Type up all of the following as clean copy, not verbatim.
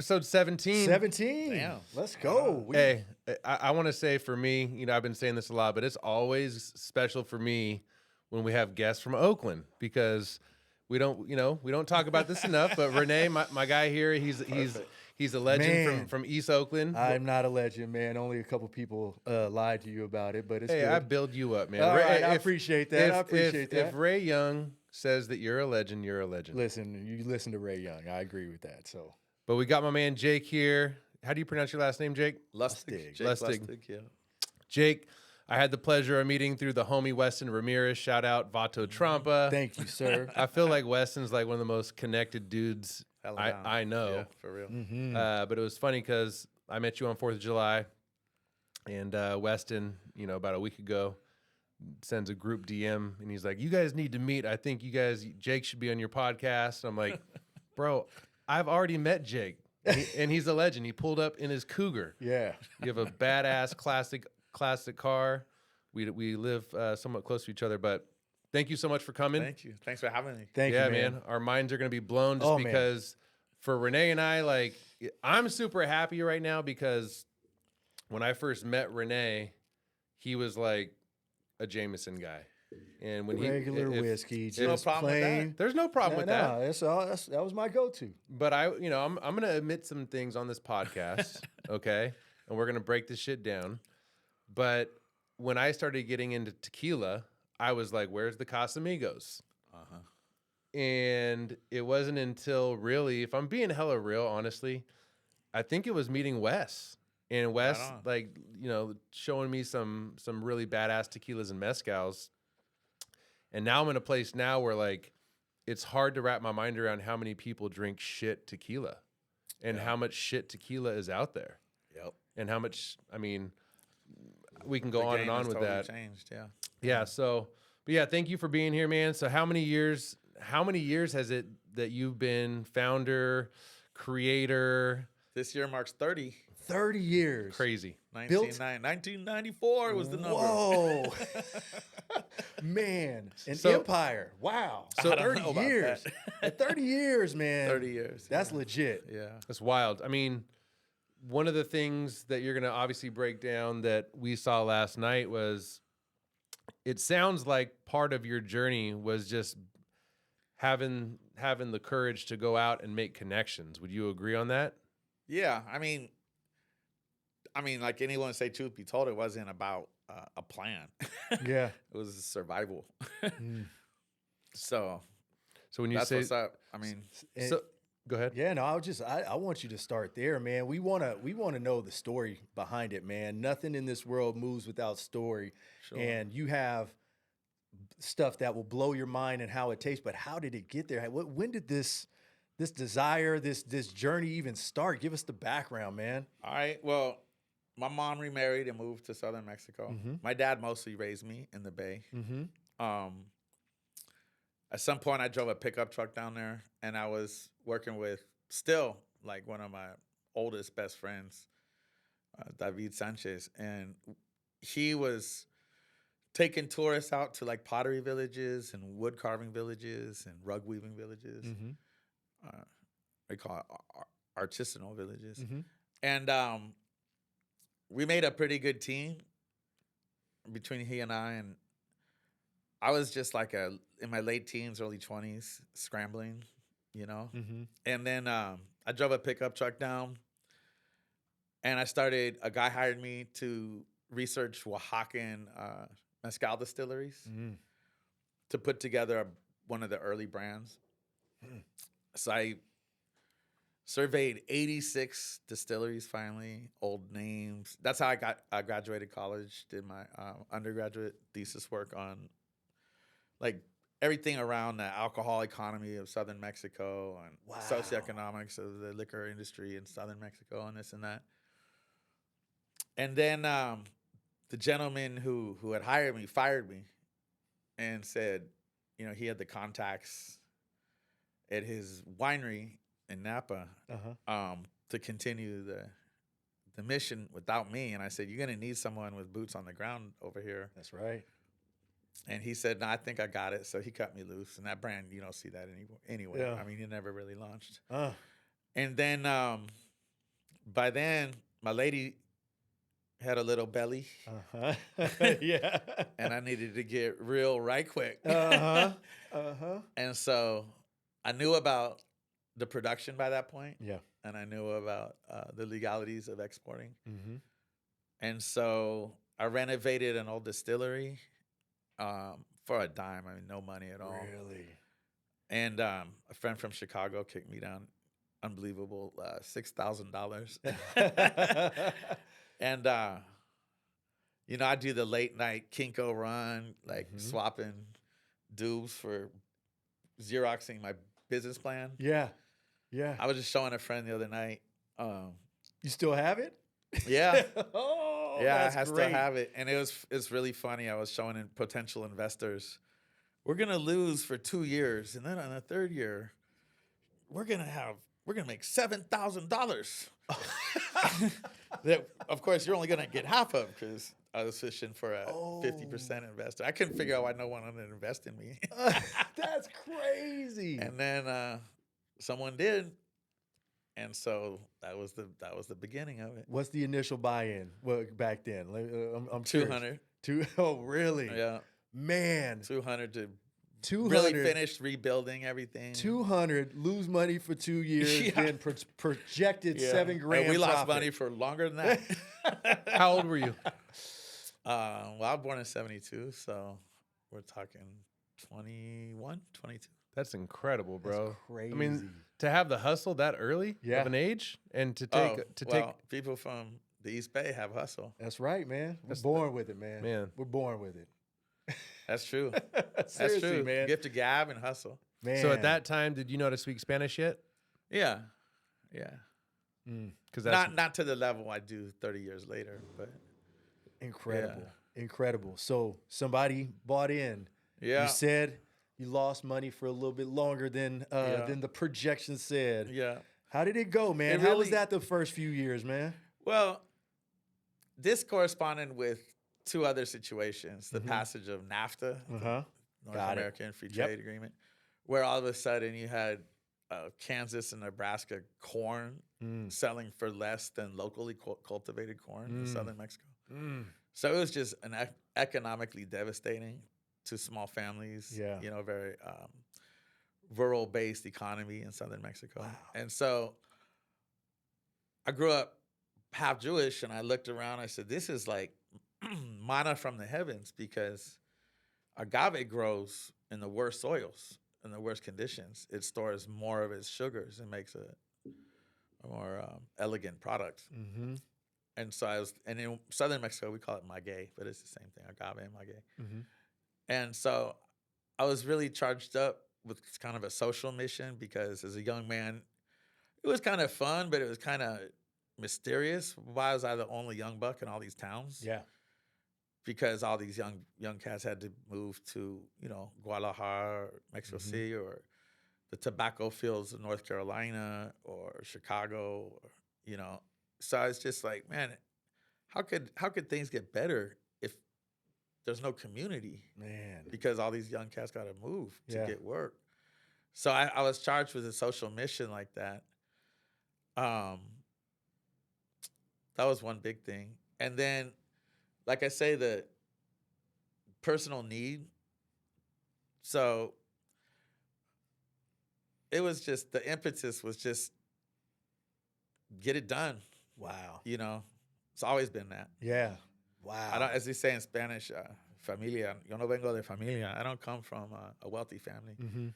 episode 17. 17. Damn. Let's go. Hey, I want to say for me, I've been saying this a lot, but it's always special for me when we have guests from Oakland because we don't talk about this enough. But Rene, my guy here, he's a legend from East Oakland. I'm not a legend, man. Only a couple people lied to you about it, but it's good. I build you up, man. All right, I appreciate that. If Ray Young says that you're a legend, you're a legend. Listen, you listen to Ray Young. I agree with that. So, but we got my man Jake here. How do you pronounce your last name, Jake? Lustig. Jake Lustig. Yeah. Jake, I had the pleasure of meeting through the homie Weston Ramirez. Shout out Vato Trompa. thank you, sir. I feel like Weston's like one of the most connected dudes I know. Yeah, for real. Mm-hmm. But it was funny because I met you on 4th of July, and Weston, about a week ago, sends a group DM, and he's like, you guys need to meet. I think Jake should be on your podcast. I'm like, bro, I've already met Jake, and he's a legend. He pulled up in his Cougar. Yeah. You have a badass classic car. We live somewhat close to each other, but thank you so much for coming. Thank you. Thanks for having me. Thank you, man. Our minds are going to be blown just because for Rene and I, I'm super happy right now because when I first met Rene, he was like a Jameson guy. And when regular whiskey, no just problem with plain. that. There's no problem with that. That was my go-to. But I'm going to admit some things on this podcast, okay? And we're going to break this shit down. But when I started getting into tequila, I was like, where's the Casamigos? Uh-huh. And it wasn't until really, if I'm being hella real, honestly, I think it was meeting Wes. And Wes, showing me some really badass tequilas and mezcals. And now I'm in a place now where, it's hard to wrap my mind around how many people drink shit tequila and how much shit tequila is out there. Yep. And how much, we can go on and on with totally that. Changed, yeah. Yeah. So, but yeah, thank you for being here, man. So how many years has it that you've been founder, creator? This year marks 30. 30 years. Crazy. 1994 was the number. Whoa. Man, an empire. Wow. So 30 years. 30 years, man. 30 years. That's legit. Yeah. That's wild. One of the things that you're going to obviously break down that we saw last night was it sounds like part of your journey was just having the courage to go out and make connections. Would you agree on that? Yeah. Like anyone say, truth be told, it wasn't about a plan. Yeah. It was survival. Mm. So when you that's say, what's up. so go ahead. Yeah, no, I want you to start there, man. We want to know the story behind it, man. Nothing in this world moves without story. Sure. And you have stuff that will blow your mind and how it tastes, but how did it get there? When did this desire, this journey even start? Give us the background, man. All right. Well, my mom remarried and moved to southern Mexico. Mm-hmm. My dad mostly raised me in the Bay. Mm-hmm. At some point, I drove a pickup truck down there, and I was working with still one of my oldest best friends, David Sanchez, and he was taking tourists out to pottery villages and wood carving villages and rug weaving villages. Mm-hmm. They call it artisanal villages, Mm-hmm. and we made a pretty good team between he and I was just in my late teens, early 20s, scrambling, Mm-hmm. And then I drove a pickup truck down, and a guy hired me to research Oaxacan Mezcal distilleries to put together one of the early brands. So I surveyed 86 distilleries finally, old names. That's how I graduated college, did my undergraduate thesis work on everything around the alcohol economy of southern Mexico and socioeconomics of the liquor industry in southern Mexico and this and that. And then the gentleman who had hired me fired me and said, he had the contacts at his winery in Napa to continue the mission without me. And I said, you're going to need someone with boots on the ground over here. That's right. And he said, no, I think I got it. So he cut me loose. And that brand, you don't see that anyway. Yeah. It never really launched. Uh. And then by then, my lady had a little belly. Yeah. And I needed to get real right quick. And so I knew about the production by that point. Yeah. And I knew about the legalities of exporting. Mm-hmm. And so I renovated an old distillery for a dime. I mean, no money at all. Really? And a friend from Chicago kicked me down unbelievable $6,000. And, you know, I do the late night Kinko run, like swapping dupes for Xeroxing my business plan. Yeah. Yeah. I was just showing a friend the other night. You still have it? Yeah. Oh, yeah, that's I great. still have it. And it's really funny. I was showing potential investors, we're going to lose for 2 years. And then on the third year, we're going to make $7,000. That, of course, you're only going to get half of because I was fishing for a 50% investor. I couldn't figure out why no one wanted to invest in me. That's crazy. And then someone did. And so that was the beginning of it. What's the initial buy-in? Well, back then, I'm 200. Oh, really? Yeah. Man, 200 to 200, really finish rebuilding everything. 200, lose money for 2 years, then projected $7,000. And we lost profit. money for longer than that. How old were you? Well, I was born in 72, so we're talking 21, 22. That's incredible, bro. That's crazy. I mean, to have the hustle that early of an age, and to take people from the East Bay have hustle. That's right, man. We're born with it, man. Man. We're born with it. That's true. Seriously, That's true, man. Gift of gab and hustle. Man. So at that time, did you know how to speak Spanish yet? Yeah. Because that's Not to the level I do 30 years later, but incredible. So somebody bought in. yeah. You said you lost money for a little bit longer than the projection said. Yeah. How did it go, man? How was that the first few years, man? Well, this corresponded with two other situations. The passage of NAFTA, the North American Free Trade Agreement, where all of a sudden you had Kansas and Nebraska corn selling for less than locally cultivated corn in southern Mexico. So it was just an economically devastating to small families, you know, very rural-based economy in southern Mexico. Wow. And so I grew up half Jewish, and I looked around, I said, this is like manna from the heavens, because agave grows in the worst soils, in the worst conditions. It stores more of its sugars and makes a more elegant product. And so and in southern Mexico, we call it maguey, but it's the same thing, agave and maguey. And so I was really charged up with kind of a social mission, because as a young man, it was kind of fun, but it was kind of mysterious. Why was I the only young buck in all these towns? Yeah. Because all these young cats had to move to, you know, Guadalajara, Mexico City, or the tobacco fields of North Carolina or Chicago, or, you know. So I was just like, man, how could things get better if there's no community? Man. Because all these young cats got to move to get work. So I was charged with a social mission like that. That was one big thing. And then, like I say, the personal need. So it was just, the impetus was just get it done. Wow. You know, it's always been that. Yeah. Wow. I don't, as they say in Spanish, familia. Yo no vengo de familia. I don't come from a wealthy family.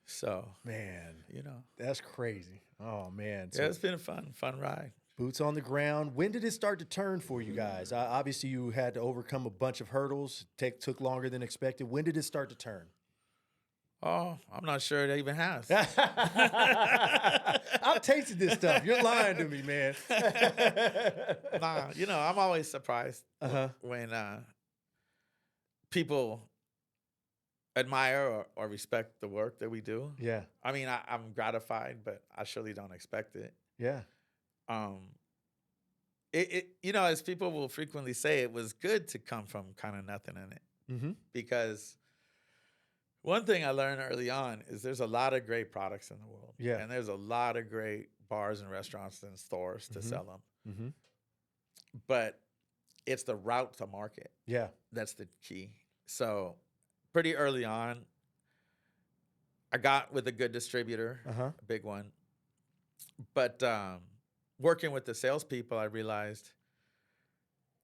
So, man, you know, that's crazy. Oh man. So, yeah, it's been a fun ride. Boots on the ground. When did it start to turn for you guys? Obviously, you had to overcome a bunch of hurdles. Took longer than expected. When did it start to turn? Oh, I'm not sure it even has. I've tasted this stuff. You're lying to me, man. Nah, you know, I'm always surprised when people admire or respect the work that we do. Yeah. I mean, I'm gratified, but I surely don't expect it. Yeah. It you know, as people will frequently say, it was good to come from kind of nothing in it. Because one thing I learned early on is there's a lot of great products in the world. Yeah. And there's a lot of great bars and restaurants and stores to sell them. Mm-hmm. But it's the route to market. Yeah. That's the key. So pretty early on, I got with a good distributor, a big one. But working with the salespeople, I realized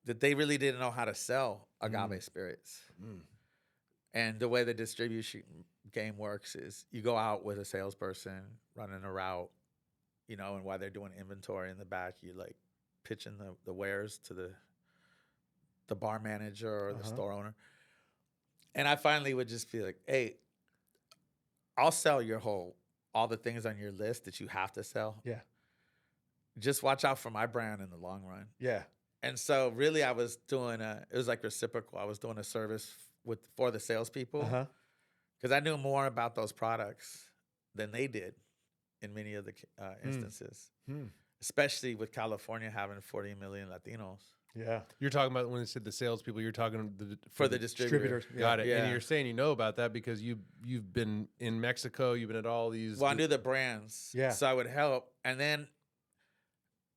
that they really didn't know how to sell agave spirits. And the way the distribution game works is you go out with a salesperson running a route, you know, and while they're doing inventory in the back, you like pitching the wares to the bar manager or the store owner. And I finally would just be like, hey, I'll sell all the things on your list that you have to sell. Yeah. Just watch out for my brand in the long run. Yeah. And so really I was doing it was like reciprocal. I was doing a service for the salespeople because I knew more about those products than they did in many of the instances, especially with California having 40 million Latinos. Yeah. You're talking about when they said the salespeople, you're talking For the distributors. Got it. Yeah. And you're saying you know about that because you've been in Mexico, you've been at all these. Well, I knew the brands. Yeah. So I would help. And then,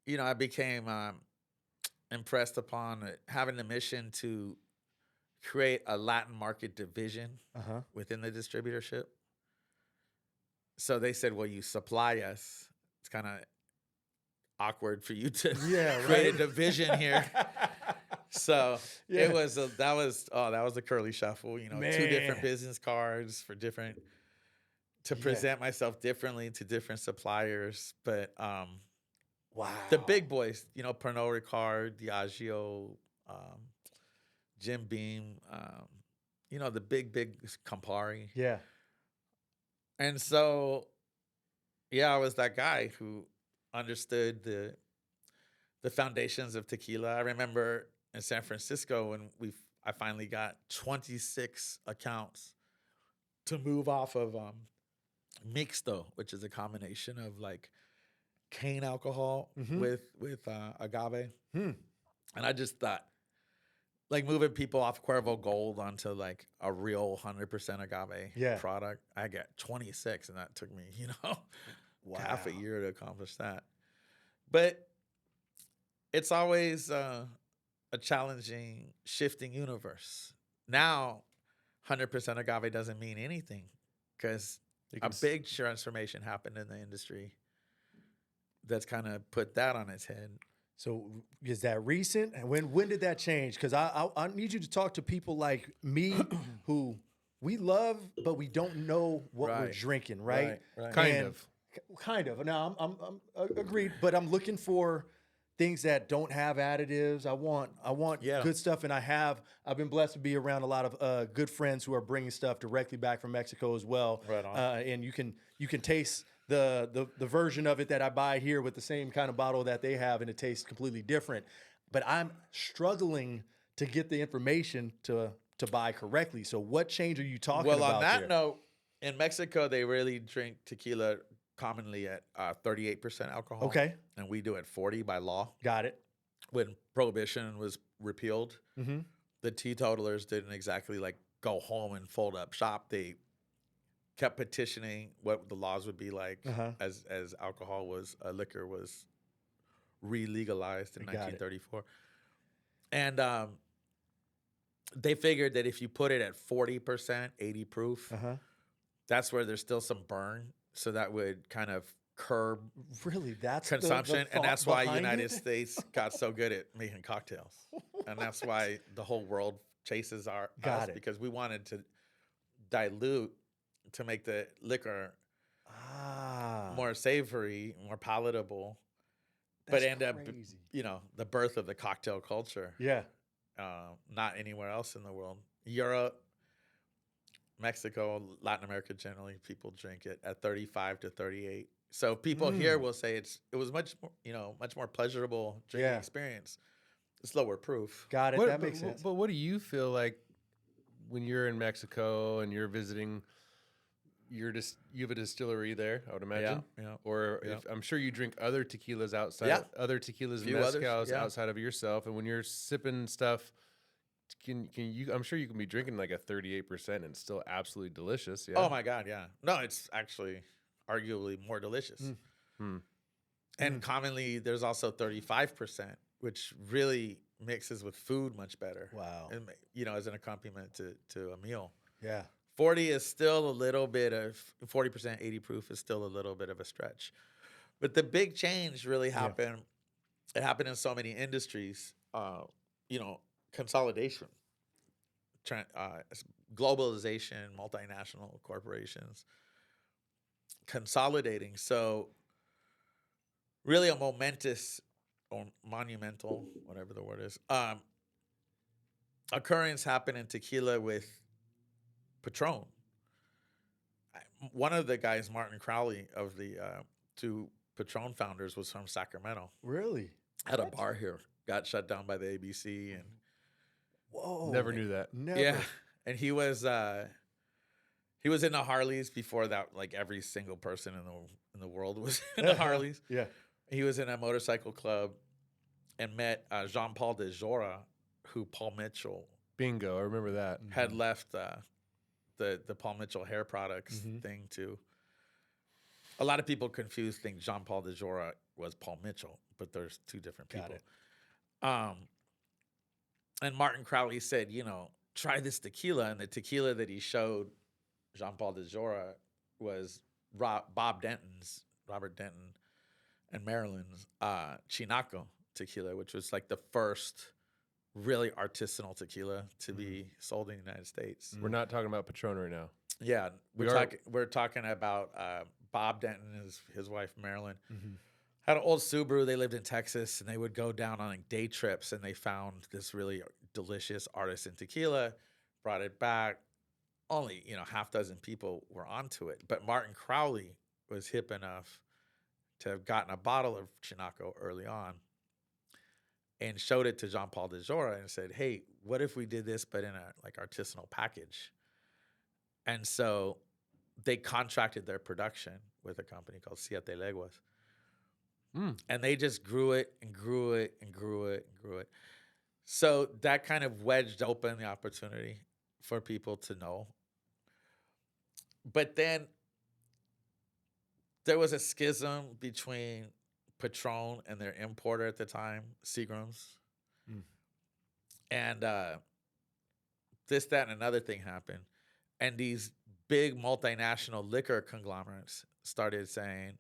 you know, I became impressed upon having the mission to create a Latin market division within the distributorship. So they said, well, you supply us. It's kind of awkward for you to create a division here. So it was that was a curly shuffle, you know, 2 different business cards for different to present myself differently to different suppliers. But wow. The big boys, you know, Pernod Ricard, Diageo, Jim Beam, you know, the big Campari. Yeah. And so, yeah, I was that guy who understood the foundations of tequila. I remember in San Francisco when I finally got 26 accounts to move off of mixto, which is a combination of like cane alcohol with agave. And I just thought, like moving people off Cuervo Gold onto like a real 100% agave product. I got 26, and that took me, you know, half a year to accomplish that. But it's always a challenging, shifting universe. Now, 100% agave doesn't mean anything because a big transformation happened in the industry that's kind of put that on its head. So is that recent? And when did that change? Because I need you to talk to people like me who we love, but we don't know what we're drinking, right? Kind of. Now I'm agreed, but I'm looking for things that don't have additives. I want good stuff, and I've been blessed to be around a lot of good friends who are bringing stuff directly back from Mexico as well. Right on. And you can taste the version of it that I buy here with the same kind of bottle that they have, and it tastes completely different. But I'm struggling to get the information to buy correctly. So what change are you talking about? Well, on that note, in Mexico, they really drink tequila commonly at 38% alcohol. Okay. And we do it 40 by law. Got it. When Prohibition was repealed, the teetotalers didn't exactly like go home and fold up shop. They kept petitioning what the laws would be like as liquor was re-legalized in 1934. And they figured that if you put it at 40%, 80 proof, that's where there's still some burn. So that would kind of curb that's consumption. the and that's why behind United it? States got so good at making cocktails. And that's why the whole world chases us because we wanted to dilute to make the liquor more savory, more palatable, but end up, you know, the birth of the cocktail culture. Yeah. Not anywhere else in the world. Europe, Mexico, Latin America, generally people drink it at 35 to 38. So people here will say it was much more pleasurable drinking experience. It's lower proof. Got it. That makes sense. But what do you feel like when you're in Mexico and you're visiting? You have a distillery there, I would imagine. Yeah. Or I'm sure you drink other tequilas outside, other tequilas and mezcals outside of yourself. And when you're sipping stuff, can you? I'm sure you can be drinking like a 38% and it's still absolutely delicious. Yeah. Oh my God, yeah. No, it's actually arguably more delicious. And commonly, there's also 35%, which really mixes with food much better. Wow. And, as an accompaniment to a meal. Yeah. 40 is still a little bit of 40%, 80 proof is still a little bit of a stretch. But the big change really happened. It happened in so many industries. Consolidation, globalization, multinational corporations consolidating. So really a momentous or monumental, whatever the word is, occurrence happened in tequila with Patron. One of the guys, Martin Crowley, of the two Patron founders, was from Sacramento. Really? Had a bar here. Got shut down by the ABC, and whoa, Never knew that. Never. yeah, and he was in the Harleys before that. Like every single person in the world was in the Harleys. Yeah. He was in a motorcycle club and met Jean-Paul de Jora, who Paul Mitchell Bingo. I remember that. had left the Paul Mitchell hair products thing to. A lot of people think Jean-Paul de Jora was Paul Mitchell, but there's two different people. Got it. And Martin Crowley said, try this tequila. And the tequila that he showed Jean-Paul de Jora was Robert Denton and Maryland's Chinaco tequila, which was like the first really artisanal tequila to be sold in the United States. We're not talking about Patron right now. Yeah, we're talking about Bob Denton, his wife Marilyn, had an old Subaru. They lived in Texas, and they would go down on like day trips, and they found this really delicious artisan tequila, brought it back. Only half dozen people were onto it, but Martin Crowley was hip enough to have gotten a bottle of Chinaco early on and showed it to Jean-Paul de Jora and said, "Hey, what if we did this but in a like artisanal package?" And so they contracted their production with a company called Siete Leguas. And they just grew it and grew it and grew it and grew it. So that kind of wedged open the opportunity for people to know. But then there was a schism between Patron and their importer at the time, Seagram's. And this, that, and another thing happened. And these big multinational liquor conglomerates started saying,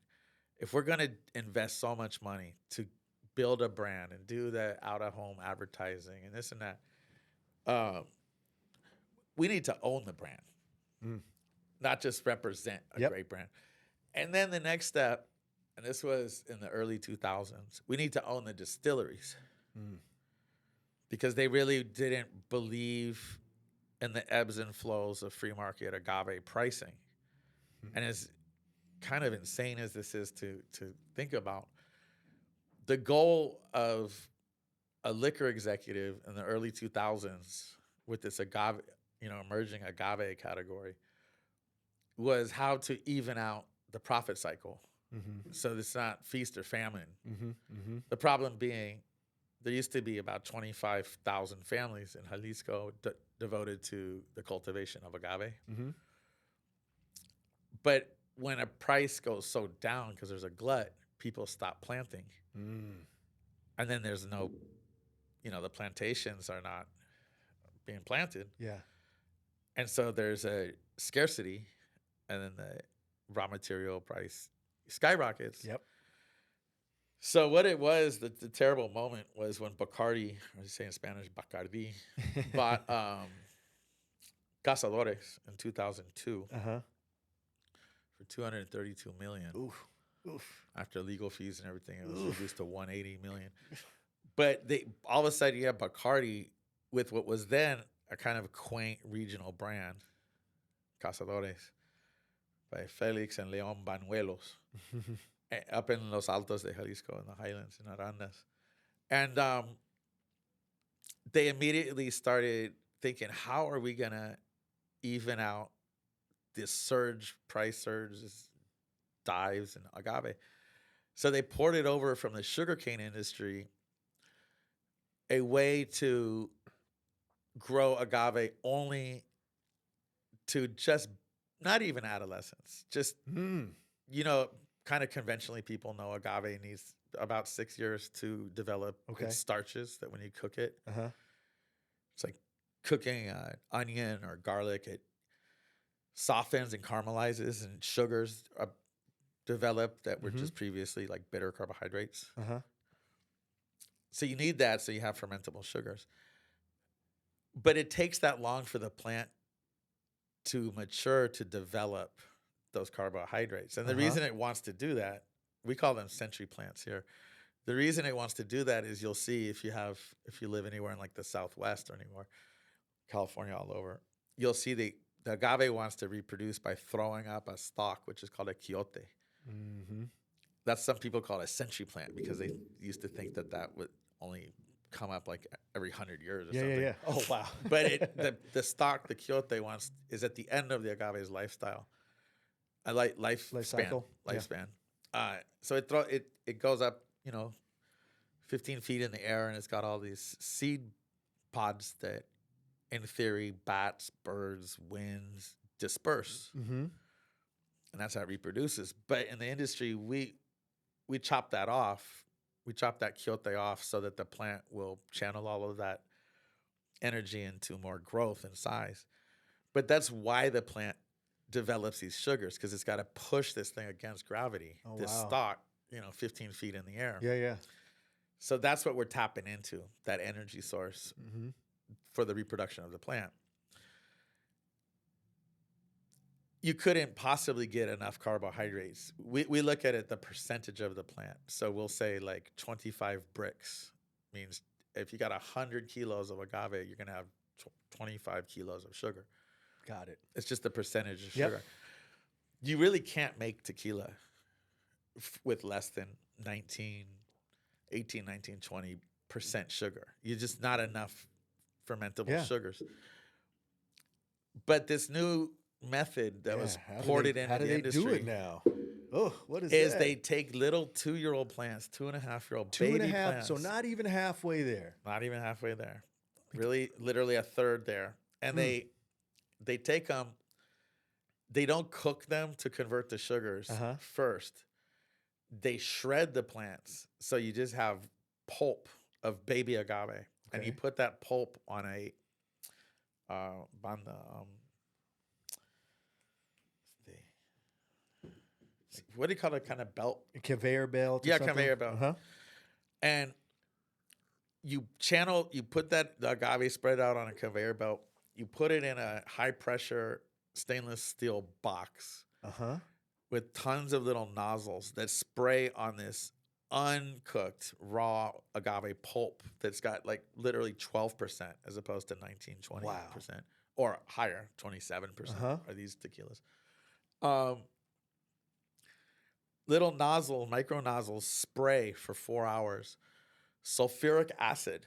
if we're going to invest so much money to build a brand and do the out-of-home advertising and this and that, we need to own the brand, not just represent a great brand. And then the next step, and this was in the early 2000s, we need to own the distilleries because they really didn't believe in the ebbs and flows of free market agave pricing. And as kind of insane as this is to think about, the goal of a liquor executive in the early 2000s with this agave, emerging agave category was how to even out the profit cycle. So it's not feast or famine. The problem being there used to be about 25,000 families in Jalisco devoted to the cultivation of agave. But when a price goes so down because there's a glut, people stop planting. And then there's no, the plantations are not being planted. Yeah. And so there's a scarcity, and then the raw material price skyrockets. Yep. So what it was, the terrible moment was when Bacardi, or you say in Spanish, Bacardi, bought Cazadores in 2002 for $232 million. Oof. After legal fees and everything, it was reduced to $180 million. But all of a sudden, you have Bacardi with what was then a kind of quaint regional brand, Cazadores, by Felix and Leon Banuelos, up in Los Altos de Jalisco, in the highlands, in Arandas. And they immediately started thinking, how are we going to even out this price surge, this dives in agave? So they poured it over from the sugarcane industry, a way to grow agave only to just not even adolescents, just, kind of conventionally people know agave needs about 6 years to develop its starches. That when you cook it, it's like cooking onion or garlic. It softens and caramelizes, and sugars develop that were just previously like bitter carbohydrates. So you need that, so you have fermentable sugars. But it takes that long for the plant to mature, to develop those carbohydrates. And the reason it wants to do that, we call them century plants here. The reason it wants to do that is you'll see if you live anywhere in like the Southwest or anywhere, California, all over, you'll see the agave wants to reproduce by throwing up a stalk, which is called a quiote. That's, some people call it a century plant because they used to think that would only come up like every 100 years or something. Yeah. Oh, wow. But the stalk, the quiote is at the end of the agave's lifestyle. Life cycle. So it goes up, 15 feet in the air, and it's got all these seed pods that, in theory, bats, birds, winds disperse. And that's how it reproduces. But in the industry, we chop that off. We chop that quiote off so that the plant will channel all of that energy into more growth and size. But that's why the plant develops these sugars, because it's got to push this thing against gravity. Stalk, 15 feet in the air. Yeah. So that's what we're tapping into, that energy source for the reproduction of the plant. You couldn't possibly get enough carbohydrates. We look at it, the percentage of the plant. So we'll say like 25 bricks means if you got 100 kilos of agave, you're going to have 25 kilos of sugar. Got it. It's just the percentage of sugar. You really can't make tequila with less than 18, 19, 20% sugar. You're just not enough fermentable sugars. But this new method that was ported into the industry. How do they do it now? Oh, what is that? They take little 2-year-old plants, 2.5-year-old baby plants. So not even halfway there. Not even halfway there. Really, literally a third there. And they take them, they don't cook them to convert the sugars first. They shred the plants. So you just have pulp of baby agave. And you put that pulp on a what do you call it? Kind of belt? A conveyor belt? Yeah, conveyor belt. And you put the agave spread out on a conveyor belt. You put it in a high pressure stainless steel box with tons of little nozzles that spray on this uncooked raw agave pulp that's got like literally 12% as opposed to 19-20%. Or higher, 27% are these tequilas. Little micro nozzles spray for 4 hours sulfuric acid,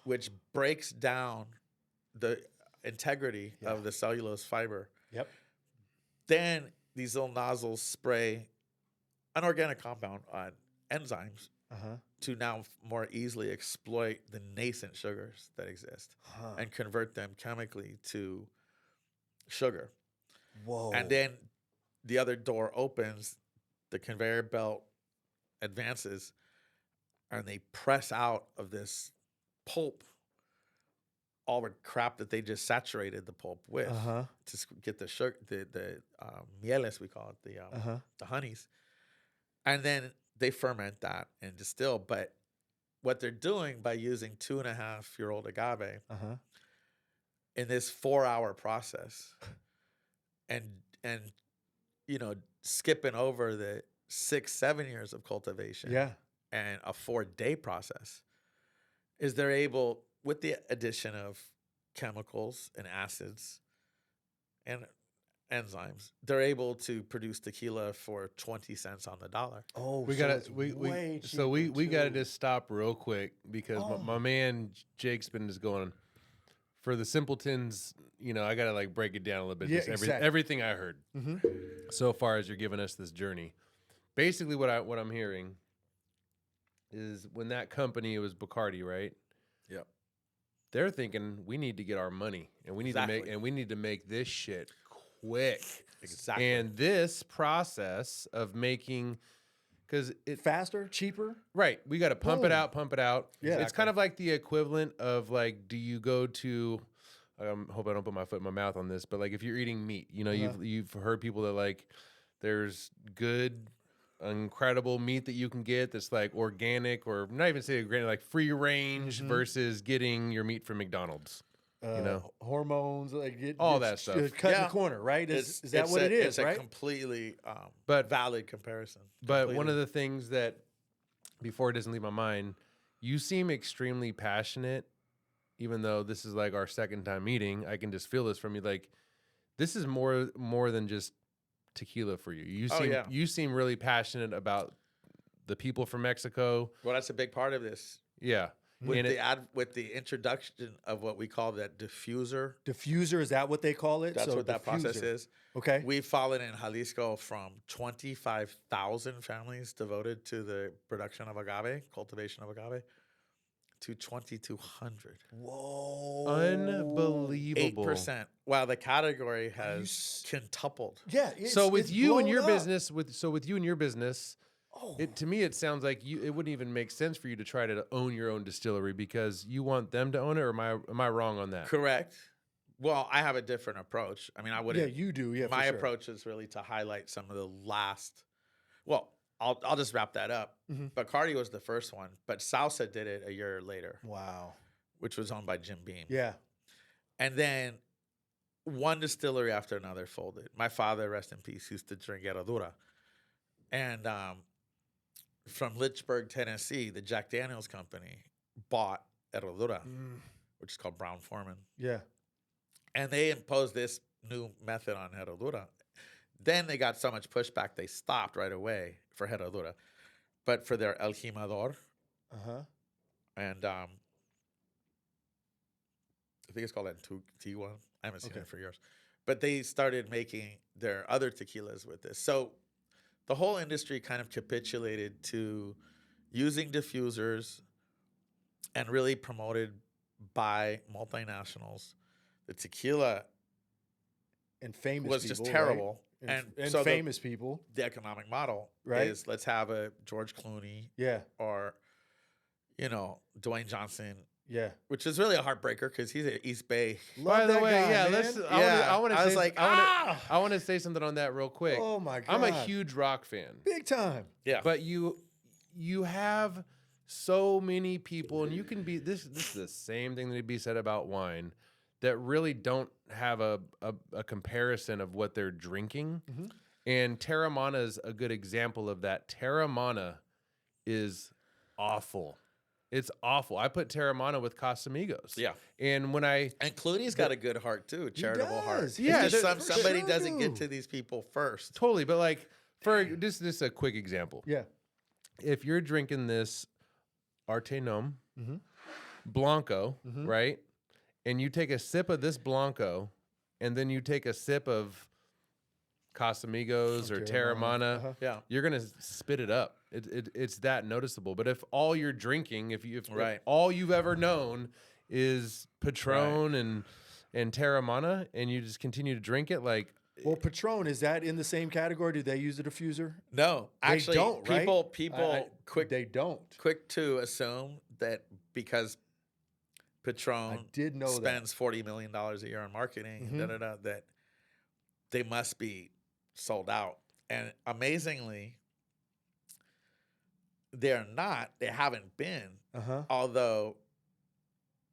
which breaks down the integrity of the cellulose fiber. Then these little nozzles spray an organic compound on enzymes to now more easily exploit the nascent sugars that exist and convert them chemically to sugar. And then the other door opens, the conveyor belt advances, and they press out of this pulp all the crap that they just saturated the pulp with to get the sugar, the mieles, we call it, the honeys. And then they ferment that and distill. But what they're doing by using 2.5-year-old agave in this 4-hour process and skipping over the 6-7 years of cultivation and a 4-day process is they're able, with the addition of chemicals and acids and enzymes, they're able to produce tequila for 20 cents on the dollar. We gotta just stop real quick because my man Jake's been just going, for the simpletons, I gotta like break it down a little bit. Everything I heard so far as you're giving us this journey. Basically, what I'm hearing is when that company, it was Bacardi, right? Yep. They're thinking we need to get our money and we need to make this shit quick. Exactly. And this process of making because it Faster, cheaper. right. We got to pump it Boom. out, pump it out. Yeah. It's kind of like the equivalent of like, do you go to? Hope I don't put my foot in my mouth on this, but like if you're eating meat, you know, you've heard people that like there's good, incredible meat that you can get that's like organic or not even say organic, like free range versus getting your meat from McDonald's. You know, hormones, like all that stuff. Cut in the corner, right? Is that what it is? It's right? a completely but valid comparison. But one of the things that, before it doesn't leave my mind, you seem extremely passionate, even though this is like our second time meeting. I can just feel this from you. Like, this is more than just tequila for you. You seem really passionate about the people from Mexico. Well, that's a big part of this. Yeah. With the introduction of what we call that diffuser. Diffuser, is that what they call it? That's what that process is. Okay. We've fallen in Jalisco from 25,000 families devoted to the production of agave, cultivation of agave, to 2,200. Whoa. Unbelievable. 8%. Wow, the category has quintupled. Yeah. So with you and your up. business, to me, it sounds like it wouldn't even make sense for you to try to own your own distillery because you want them to own it, or am I wrong on that? Correct. Well, I have a different approach. I mean, I wouldn't. Yeah, you do. Yeah, my for sure. approach is really to highlight some of the last. Well, I'll just wrap that up. Bacardi was the first one, but Salsa did it a year later. Wow. Which was owned by Jim Beam. Yeah. And then one distillery after another folded. My father, rest in peace, used to drink Herradura. And from Lynchburg, Tennessee, the Jack Daniels company bought Herradura, which is called Brown Forman. Yeah. And they imposed this new method on Herradura. Then they got so much pushback, they stopped right away for Herradura. But for their El Jimador, and I think it's called Antigua. I haven't seen it for years. But they started making their other tequilas with this. So the whole industry kind of capitulated to using diffusers and really promoted by multinationals. The tequila and famous was people, just terrible. Right? And so famous people. The economic model right? is let's have a George Clooney or, Dwayne Johnson. Yeah. Which is really a heartbreaker because he's an East Bay. By the way, I want to say something on that real quick. Oh my God. I'm a huge rock fan. Big time. Yeah. But you have so many people, and you can be this is the same thing that would be said about wine, that really don't have a comparison of what they're drinking. And Terramana is a good example of that. Terramana is awful. It's awful. I put Terramana with Casamigos. Yeah. And Clooney's got a good heart too, a charitable heart. Yeah. It's just somebody doesn't get to these people first. Totally. But like, for just a quick example. Yeah. If you're drinking this ArteNOM Blanco, right? And you take a sip of this Blanco, and then you take a sip of Casamigos or Terramana, you're gonna spit it up. It's that noticeable. But if all you're drinking, if all you've ever known is Patron and Terramana, and you just continue to drink it, like, well, Patron, is that in the same category? Do they use a diffuser? No, actually, they don't. Right? People they don't. Quick to assume that because Patron spends $40 million a year on marketing, that they must be sold out. And amazingly, they're not. They haven't been. Although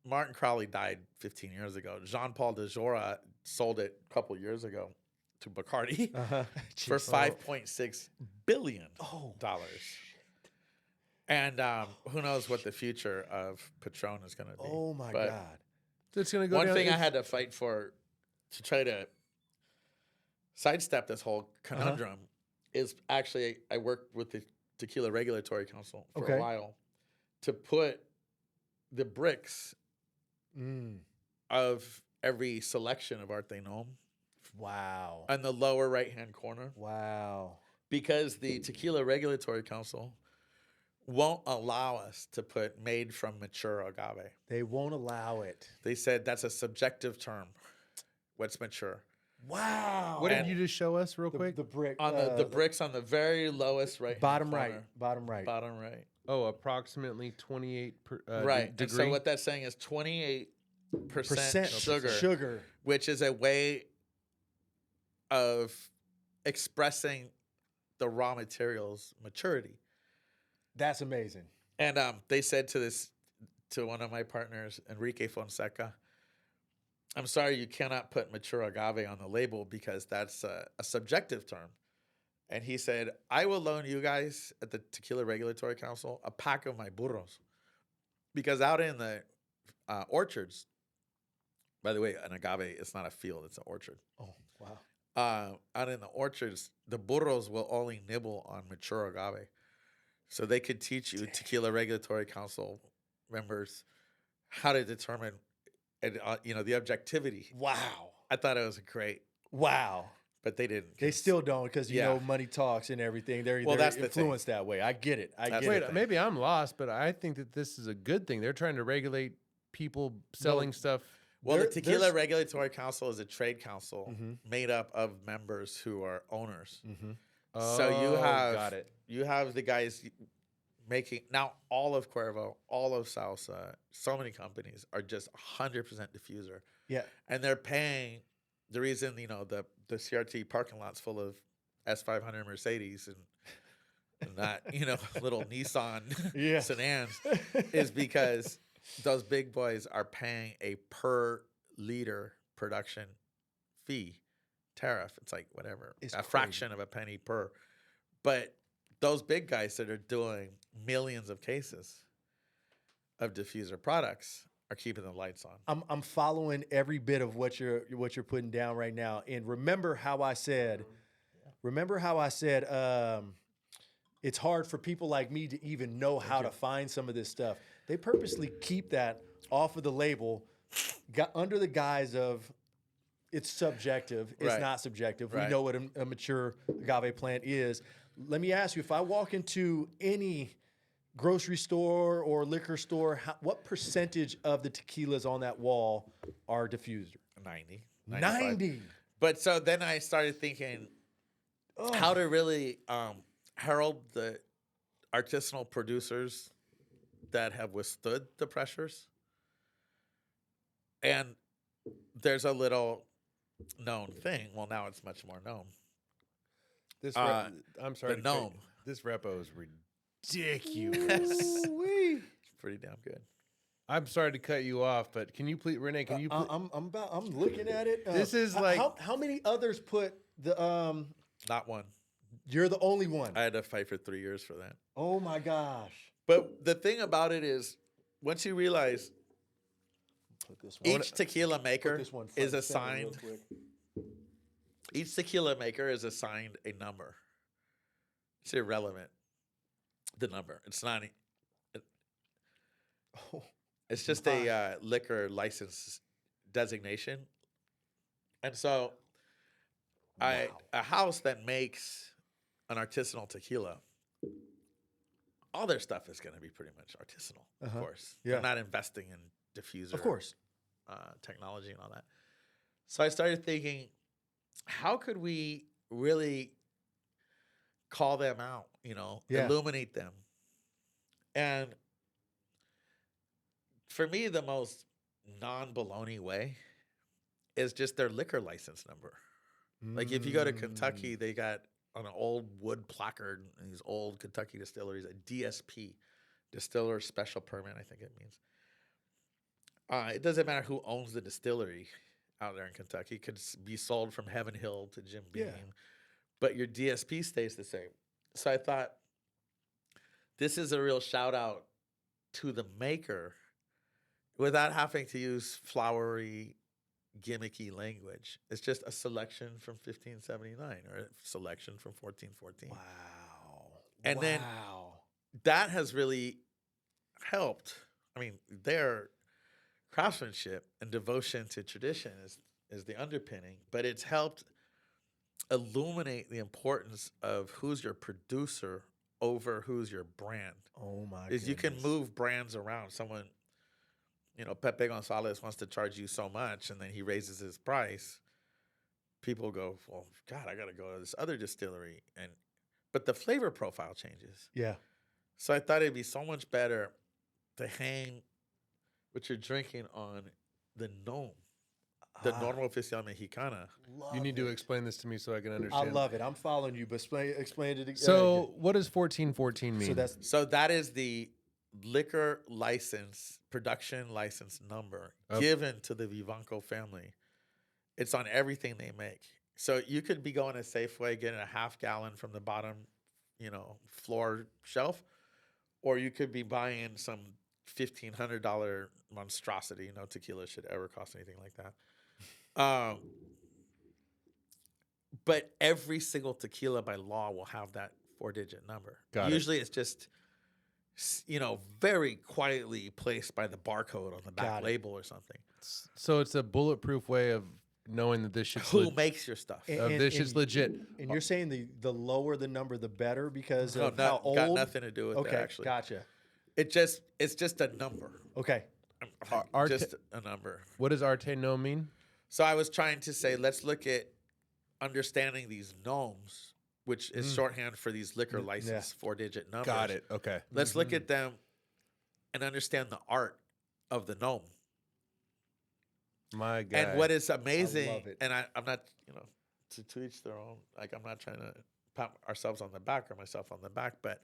Martin Crowley died 15 years ago. Jean-Paul de Jora sold it a couple years ago to Bacardi for $5.6 billion. And who knows what the future of Patron is going to be. Oh, my God. It's gonna go one down, thing I had to fight for to try to sidestep this whole conundrum is actually I worked with the Tequila Regulatory Council for a while to put the bricks of every selection of ArteNOM on the lower right-hand corner. Wow. Because the Tequila Regulatory Council won't allow us to put made from mature agave. They won't allow it. They said that's a subjective term. What's mature? Wow. What did you just show us real quick? The brick On the bricks on the very lowest right bottom right. bottom right. Oh, approximately 28 Right. degree. And so what that's saying is 28% sugar, which is a way of expressing the raw materials maturity. That's amazing. And they said to one of my partners, Enrique Fonseca, I'm sorry, you cannot put mature agave on the label because that's a subjective term. And he said, I will loan you guys at the Tequila Regulatory Council a pack of my burros. Because out in the orchards, by the way, an agave is not a field, it's an orchard. Oh, wow. Out in the orchards, the burros will only nibble on mature agave. So they could teach you, Tequila Regulatory Council members, how to determine the objectivity. Wow. I thought it was great. Wow. But they didn't. They still don't because, money talks and everything. They're that's influenced that way. I get it. Wait, maybe I'm lost, but I think that this is a good thing. They're trying to regulate people selling stuff. Well, the Tequila Regulatory Council is a trade council made up of members who are owners. Mm-hmm. So you have the guys making now all of Cuervo, all of Salsa, so many companies are just 100% diffuser. Yeah, and they're paying. The reason the CRT parking lot's full of S500 Mercedes and not little Nissan sedans is because those big boys are paying a per liter production fee tariff. It's like whatever, a fraction of a penny per. But those big guys that are doing millions of cases of diffuser products are keeping the lights on. I'm following every bit of what you're putting down right now. And remember how I said it's hard for people like me to even know how to find some of this stuff. They purposely keep that off of the label, under the guise of it's subjective. It's not subjective. We know what a mature agave plant is. Let me ask you, if I walk into any grocery store or liquor store, what percentage of the tequilas on that wall are diffuser? 90. But so then I started thinking how to really herald the artisanal producers that have withstood the pressures. And there's a little known thing. Well, now it's much more known. I'm sorry. The gnome. This repo is ridiculous. It's pretty damn good. I'm sorry to cut you off, but can you please, Rene? Can you? I'm looking at it. This is like how many others put the Not one. You're the only one. I had to fight for 3 years for that. Oh my gosh! But the thing about it is, once you realize each tequila maker is assigned. Each tequila maker is assigned a number. It's irrelevant. The number. It's not. It's just a liquor license designation. And so, a house that makes an artisanal tequila, all their stuff is going to be pretty much artisanal, of course. Yeah. They're not investing in diffuser, of course, technology and all that. So I started thinking, how could we really call them out, illuminate them? And for me, the most non-baloney way is just their liquor license number. Like if you go to Kentucky, they got on an old wood placard in these old Kentucky distilleries, a DSP, Distiller Special Permit, I think it means. It doesn't matter who owns the distillery out there in Kentucky. It could be sold from Heaven Hill to Jim Beam, but your DSP stays the same. So I thought, this is a real shout out to the maker without having to use flowery, gimmicky language. It's just a selection from 1579 or a selection from 1414. Wow. And then that has really helped. I mean, their craftsmanship and devotion to tradition is the underpinning, but it's helped illuminate the importance of who's your producer over who's your brand. Oh my! Is you can move brands around. Someone, Pepe Gonzalez wants to charge you so much, and then he raises his price. people go, well, God, I got to go to this other distillery. But the flavor profile changes. Yeah. So I thought it'd be so much better to hang what you're drinking on the gnome, the Norma Oficial Mexicana. You need to explain this to me so I can understand. I love it. I'm following you, but explain it again. So what does 1414 mean? So that is the liquor license, production license number given to the Vivanco family. It's on everything they make. So you could be going to Safeway, getting a half gallon from the bottom, floor shelf, or you could be buying some $1,500 monstrosity. No tequila should ever cost anything like that. But every single tequila by law will have that 4-digit number. Usually it's just, very quietly placed by the barcode on the back label or something. So it's a bulletproof way of knowing that this shit's Who makes your stuff? This shit's legit. And you're saying the lower the number, the better because of how old? Got nothing to do with that, actually. Gotcha. It's just a number. Okay. Just a number. What does ArteNOM mean? So I was trying to say, let's look at understanding these gnomes, which is shorthand for these liquor license 4-digit numbers. Got it. Okay. Let's look at them and understand the art of the gnome. My God. And what is amazing, I love it. and I'm not, to each their own, like I'm not trying to pat ourselves on the back or myself on the back, but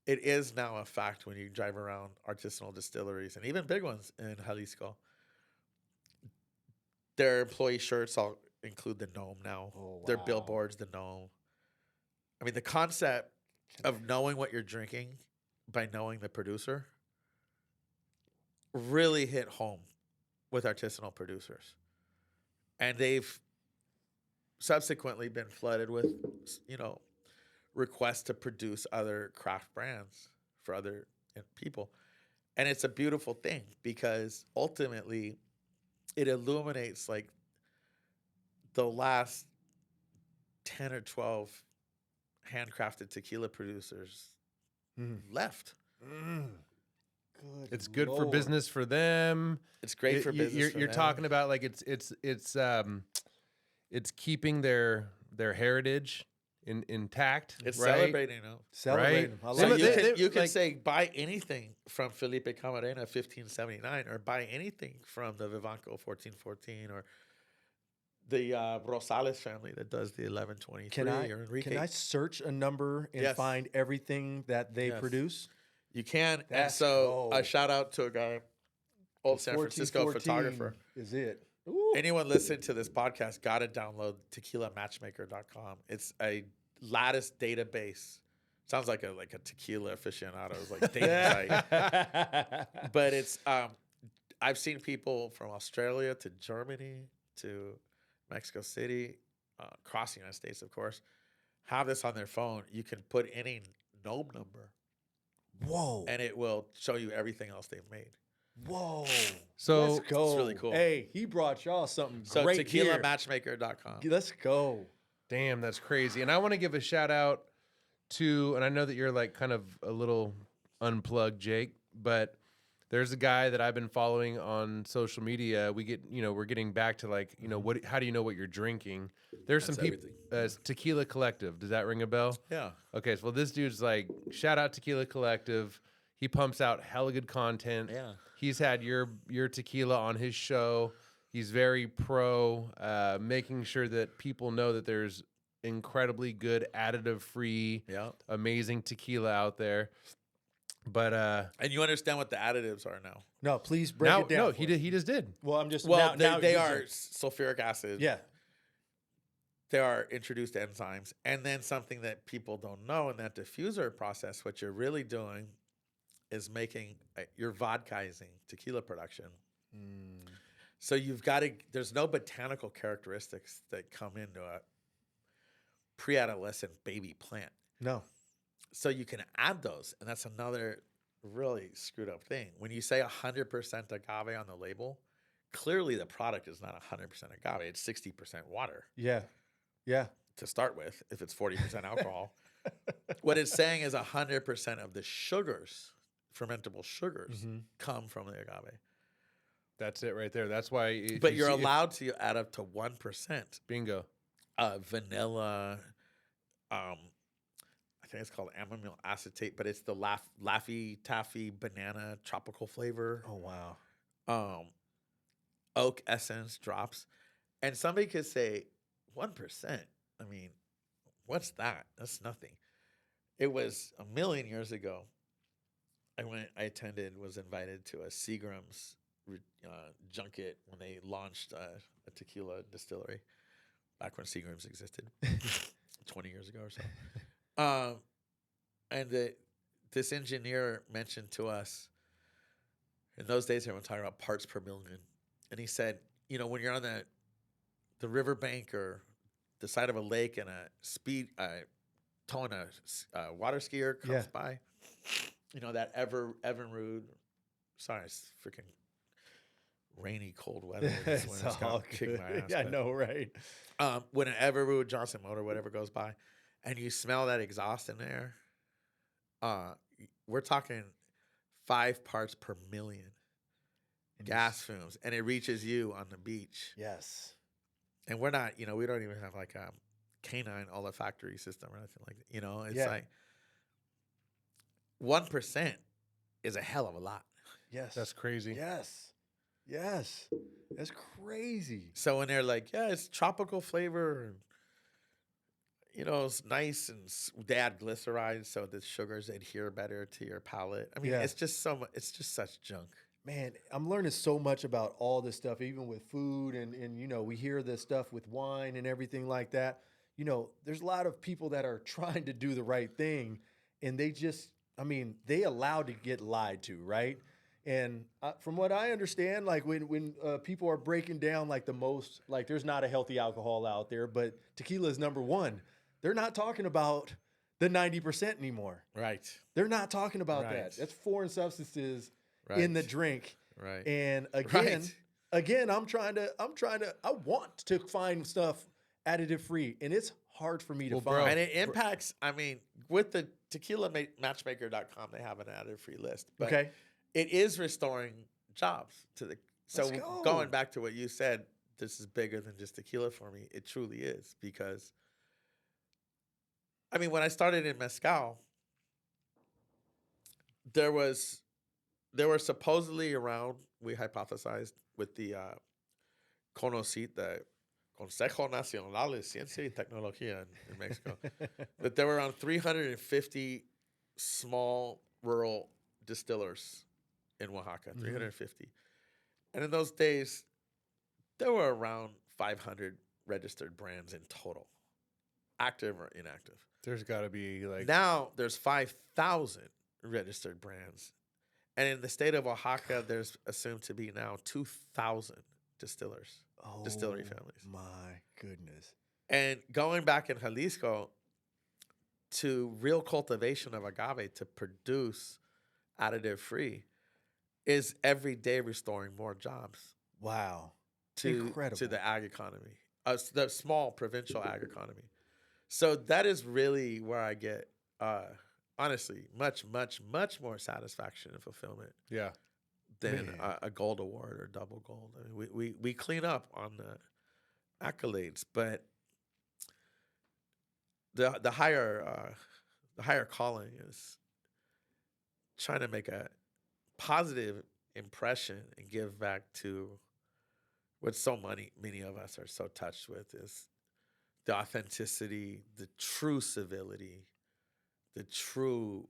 it is now a fact when you drive around artisanal distilleries and even big ones in Jalisco, their employee shirts all include the gnome now. Oh, wow. Their billboards, the gnome. I mean, the concept of knowing what you're drinking by knowing the producer really hit home with artisanal producers. And they've subsequently been flooded with, requests to produce other craft brands for other people. And it's a beautiful thing because ultimately it illuminates like the last 10 or 12 handcrafted tequila producers left. It's good for business for them. It's great for business. You're talking about like it's keeping their heritage intact. It's right? celebrating them. Celebrating. Right? So you can say buy anything from Felipe Camarena 1579 or buy anything from the Vivanco 1414 or the Rosales family that does the 1123 or Enrique. Can I search a number and find everything that they produce? You can. And so a shout out to a guy, old San Francisco photographer. Is it? Ooh. Anyone listening to this podcast got to download tequilamatchmaker.com. It's a lattice database. Sounds like a tequila aficionado's like dating site. But it's I've seen people from Australia to Germany to Mexico City, across the United States, of course, have this on their phone. You can put any gnome number. Whoa. And it will show you everything else they've made. Whoa. So let's go. It's really cool. Hey, he brought y'all something so great here. tequilamatchmaker.com. Let's go. Damn, that's crazy. And I want to give a shout out to, and I know that you're like kind of a little unplugged, Jake, but there's a guy that I've been following on social media. We're getting back to like, how do you know what you're drinking? There's some people, Tequila Collective. Does that ring a bell? Yeah. Okay. So this dude's like, shout out Tequila Collective. He pumps out hella good content. Yeah. He's had your tequila on his show. He's very pro, making sure that people know that there's incredibly good additive-free, amazing tequila out there. But and you understand what the additives are now. No, please break it down. No, he just did. Well, I'm just they are sulfuric acid. Yeah. They are introduced enzymes. And then something that people don't know in that diffuser process, what you're really doing is making you're vodkaizing tequila production. So there's no botanical characteristics that come into a pre-adolescent baby plant. No. So you can add those, and that's another really screwed up thing. When you say 100% agave on the label, clearly the product is not 100% agave. It's 60% water. Yeah. Yeah. To start with, if it's 40% alcohol. What it's saying is 100% of the sugars, fermentable sugars, come from the agave. That's it right there. That's why. But you're allowed to add up to 1%. Bingo. vanilla. I think it's called amyl acetate, but it's the Laffy Taffy banana tropical flavor. Oh wow. Oak essence drops, and somebody could say 1%. I mean, what's that? That's nothing. It was a million years ago. Was invited to a Seagram's junket when they launched a tequila distillery back when Seagram's existed 20 years ago or so. And this engineer mentioned to us, in those days, everyone talking about parts per million. And he said, when you're on the riverbank or the side of a lake and towing a water skier comes by, that Evinrude, sorry, it's freaking rainy, cold weather. It's gonna kick my ass. Yeah, I know, right? When an Evinrude, Johnson Motor, whatever goes by, and you smell that exhaust in there, we're talking 5 parts per million gas fumes, and it reaches you on the beach. Yes. And we're not, we don't even have like a canine olfactory system or anything like that. It's like 1% is a hell of a lot. Yes. That's crazy. Yes. That's crazy. So when they're like, yeah, it's tropical flavor, and, it's nice, and they add glyceride so the sugars adhere better to your palate. I mean, it's just it's just such junk. Man, I'm learning so much about all this stuff, even with food, and we hear this stuff with wine and everything like that. There's a lot of people that are trying to do the right thing, and they allowed to get lied to, right? And from what I understand, like when people are breaking down like there's not a healthy alcohol out there, but tequila is number one. They're not talking about the 90% anymore. Right. They're not talking about that. That's foreign substances in the drink. Right. And again, I want to find stuff additive free, and it's hard for me to find. Bro, and it impacts, with the tequilamatchmaker.com, they have an additive free list. But it is restoring jobs to the. So going back to what you said, this is bigger than just tequila for me. It truly is, because when I started in Mezcal, there were supposedly around, we hypothesized with the CONOCYT, the Consejo Nacional de Ciencia y Tecnología in Mexico, that there were around 350 small rural distillers in Oaxaca, 350. And in those days, there were around 500 registered brands in total, active or inactive. There's got to be now there's 5,000 registered brands. And in the state of Oaxaca, there's assumed to be now 2,000 distillery families. My goodness. And going back in Jalisco to real cultivation of agave to produce additive free is every day restoring more jobs. Wow. Incredible. To the ag economy, the small provincial ag economy. So that is really where I get, honestly, much, much, much more satisfaction and fulfillment. Yeah. Than a gold award or double gold. We clean up on the accolades, but the higher calling is trying to make a positive impression and give back to what so many of us are so touched with, is the authenticity, the true civility, the true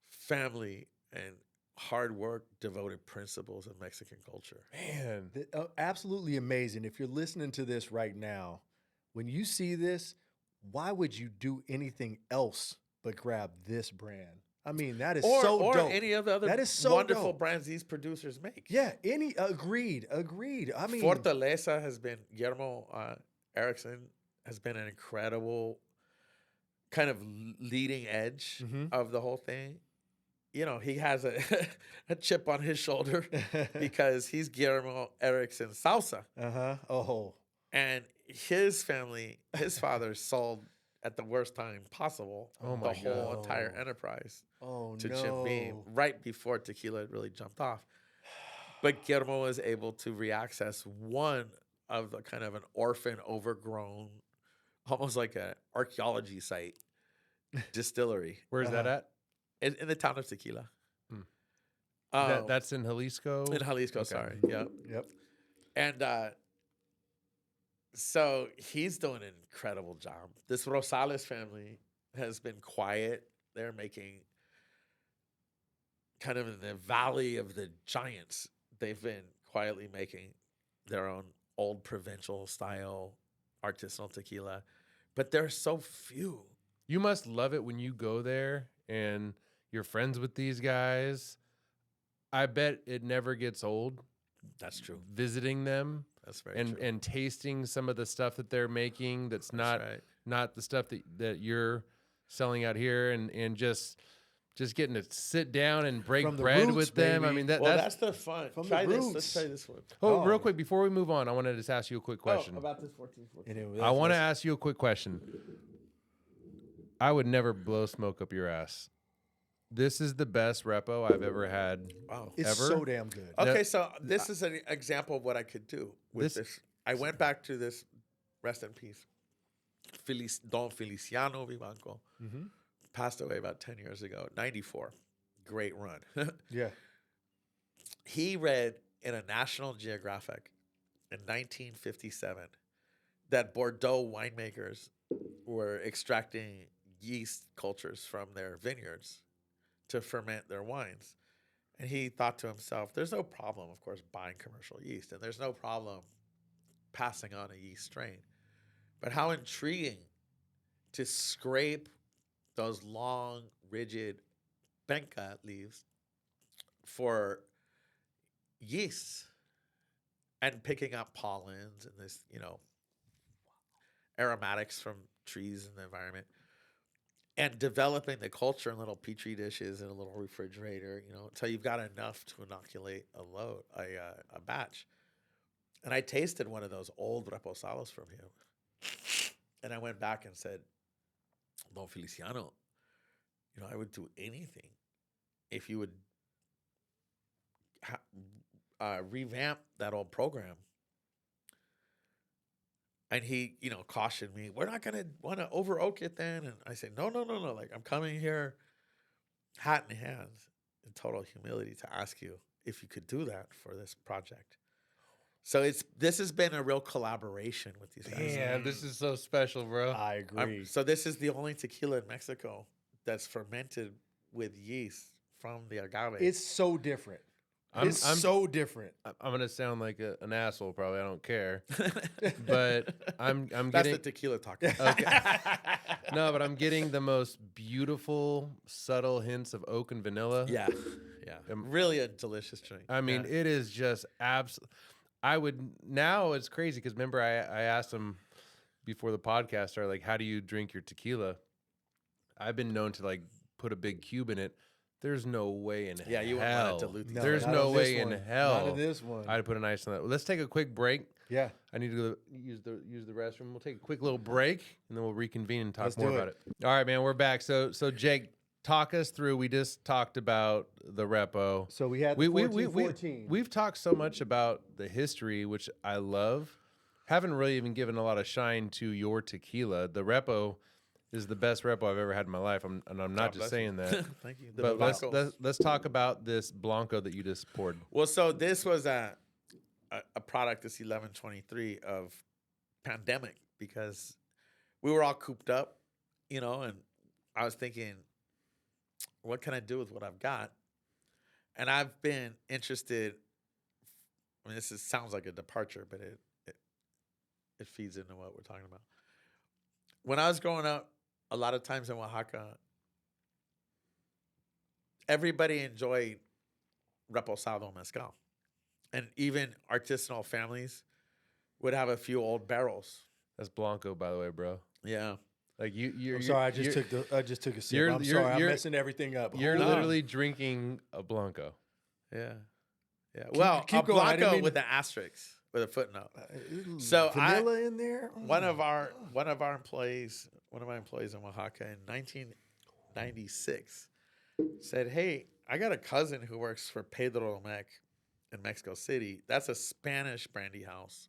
family and hard work, devoted principles of Mexican culture. Man, absolutely amazing. If you're listening to this right now, when you see this, why would you do anything else but grab this brand? That is so dope. Or any of the other wonderful brands these producers make. Yeah, agreed. Fortaleza has been, Guillermo Erickson has been an incredible kind of leading edge of the whole thing. He has a chip on his shoulder because he's Guillermo Erickson Salsa. Oh. And his family, his father sold at the worst time possible the whole entire enterprise to Jim Beam right before tequila really jumped off. But Guillermo was able to reaccess one of a kind of an orphan, overgrown, almost like an archaeology site distillery. Where's that at? In the town of Tequila. That's in Jalisco? In Jalisco, Okay. sorry. Yep. Yep. And so he's doing an incredible job. This Rosales family has been quiet. They're making kind of in the valley of the giants. They've been quietly making their own old provincial style artisanal tequila, but there's so few. You must love it when you go there and you're friends with these guys. I bet it never gets old. That's true. Visiting them. That's very true. And tasting some of the stuff that they're making that's not the stuff that you're selling out here, and just getting to sit down and break bread with them. Baby. I mean, that's the fun. From Try the this. roots. Let's try this one. Real quick before we move on, I wanted to just ask you a quick question. About this 14. I want to ask you a quick question. I would never blow smoke up your ass. This is the best repo I've ever had. Wow. It's ever. so damn good. Okay, so this is an example of what I could do with this. I went back to this, rest in peace, Don Feliciano Vivanco. Passed away about 10 years ago, 94. Great run. Yeah. He read in a National Geographic in 1957 that Bordeaux winemakers were extracting yeast cultures from their vineyards to ferment their wines. And he thought to himself, there's no problem, of course, buying commercial yeast, and there's no problem passing on a yeast strain. But how intriguing to scrape those long, rigid penca leaves for yeast and picking up pollens and this, aromatics from trees in the environment, and developing the culture in little petri dishes in a little refrigerator, until you've got enough to inoculate a batch. And I tasted one of those old reposados from him, and I went back and said, Don Feliciano, I would do anything if you would revamp that old program. And he, cautioned me, we're not going to want to over oak it then. And I said, no. Like, I'm coming here hat in hand in total humility to ask you if you could do that for this project. So this has been a real collaboration with these guys. Yeah, this is so special, bro. I agree. So this is the only tequila in Mexico that's fermented with yeast from the agave. It's so different. It's so different. I'm gonna sound like an asshole, probably. I don't care, but I'm That's getting the tequila talk. okay. No, but I'm getting the most beautiful, subtle hints of oak and vanilla. Yeah. Really a delicious drink. I mean, it is just absolute. Now it's crazy because remember I asked him before the podcast started, like, how do you drink your tequila? I've been known to like put a big cube in it. There's no way in hell. Yeah, you wouldn't want to dilute these. There's no way in hell. Not in this one. I'd put an ice on that. Well, let's take a quick break. Yeah. I need to go use the restroom. We'll take a quick little break and then we'll reconvene and talk Let's more do about it. All right, man, we're back. So Jake, talk us through. We just talked about the repo. So we had the 14. We've talked so much about the history, which I love. Haven't really even given a lot of shine to your tequila. The repo is the best repo I've ever had in my life. I'm not just saying that. Thank you. But let's talk about this Blanco that you just poured. Well, so this was a product, this 1123 of pandemic, because we were all cooped up, and I was thinking, what can I do with what I've got? And I've been interested. I mean, sounds like a departure, but it feeds into what we're talking about. When I was growing up, a lot of times in Oaxaca, everybody enjoyed reposado mezcal. And even artisanal families would have a few old barrels. That's Blanco, by the way, bro. Yeah. Like you're I'm sorry, I just took a sip. I'm sorry, I'm messing everything up. You're literally drinking a Blanco. Yeah. Yeah. Keep a going. Blanco with an asterisk, with a footnote. So vanilla in there. One of my employees in Oaxaca in 1996 said, "Hey, I got a cousin who works for Pedro Mec in Mexico City. That's a Spanish brandy house.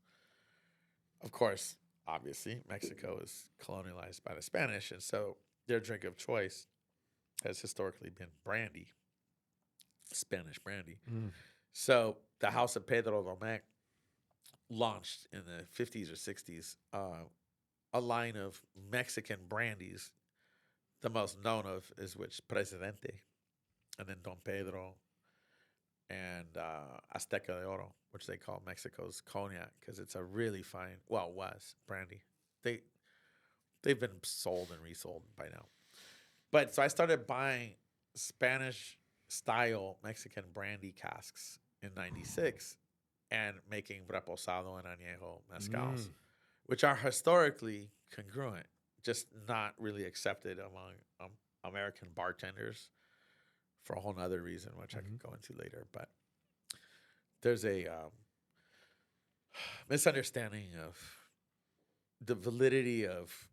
of course, obviously, Mexico is colonialized by the Spanish, and so their drink of choice has historically been brandy, Spanish brandy. So the House of Pedro Domecq launched in the 50s or 60s a line of Mexican brandies. The most known of is which Presidente, and then Don Pedro, and Azteca de Oro, which they call Mexico's cognac because it's a really fine, well, it was brandy. They've been sold and resold by now. But so I started buying Spanish style Mexican brandy casks in '96 and making reposado and añejo mezcals, which are historically congruent, just not really accepted among American bartenders for a whole nother reason, which I can go into later. But there's a misunderstanding of the validity of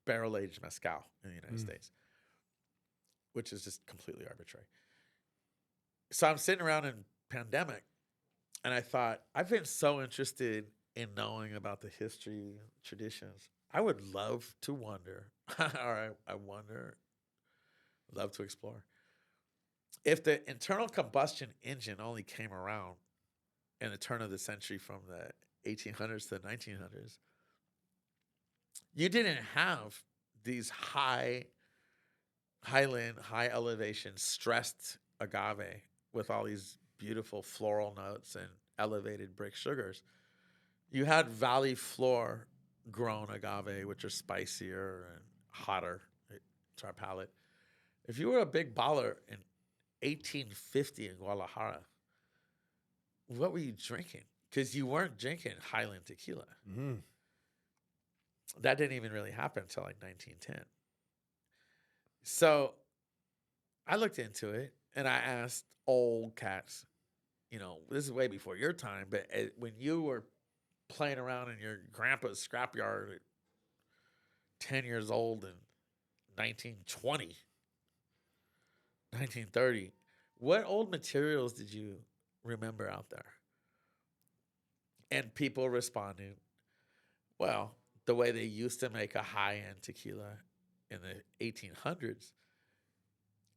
barrel-aged mezcal in the United States, which is just completely arbitrary. So I'm sitting around in pandemic, and I thought, I've been so interested in knowing about the history, traditions. I would love to wonder, or love to explore. If the internal combustion engine only came around in the turn of the century from the 1800s to the 1900s, you didn't have these highland, high elevation, stressed agave with all these beautiful floral notes and elevated brick sugars. You had valley floor grown agave, which are spicier and hotter to our palate. If you were a big baller in 1850 in Guadalajara, what were you drinking? Because you weren't drinking Highland tequila. That didn't even really happen until like 1910. So I looked into it and I asked old cats, you know, this is way before your time, but when you were playing around in your grandpa's scrapyard at 10 years old in 1920, 1930, what old materials did you remember out there? And people responded, well, the way they used to make a high-end tequila in the 1800s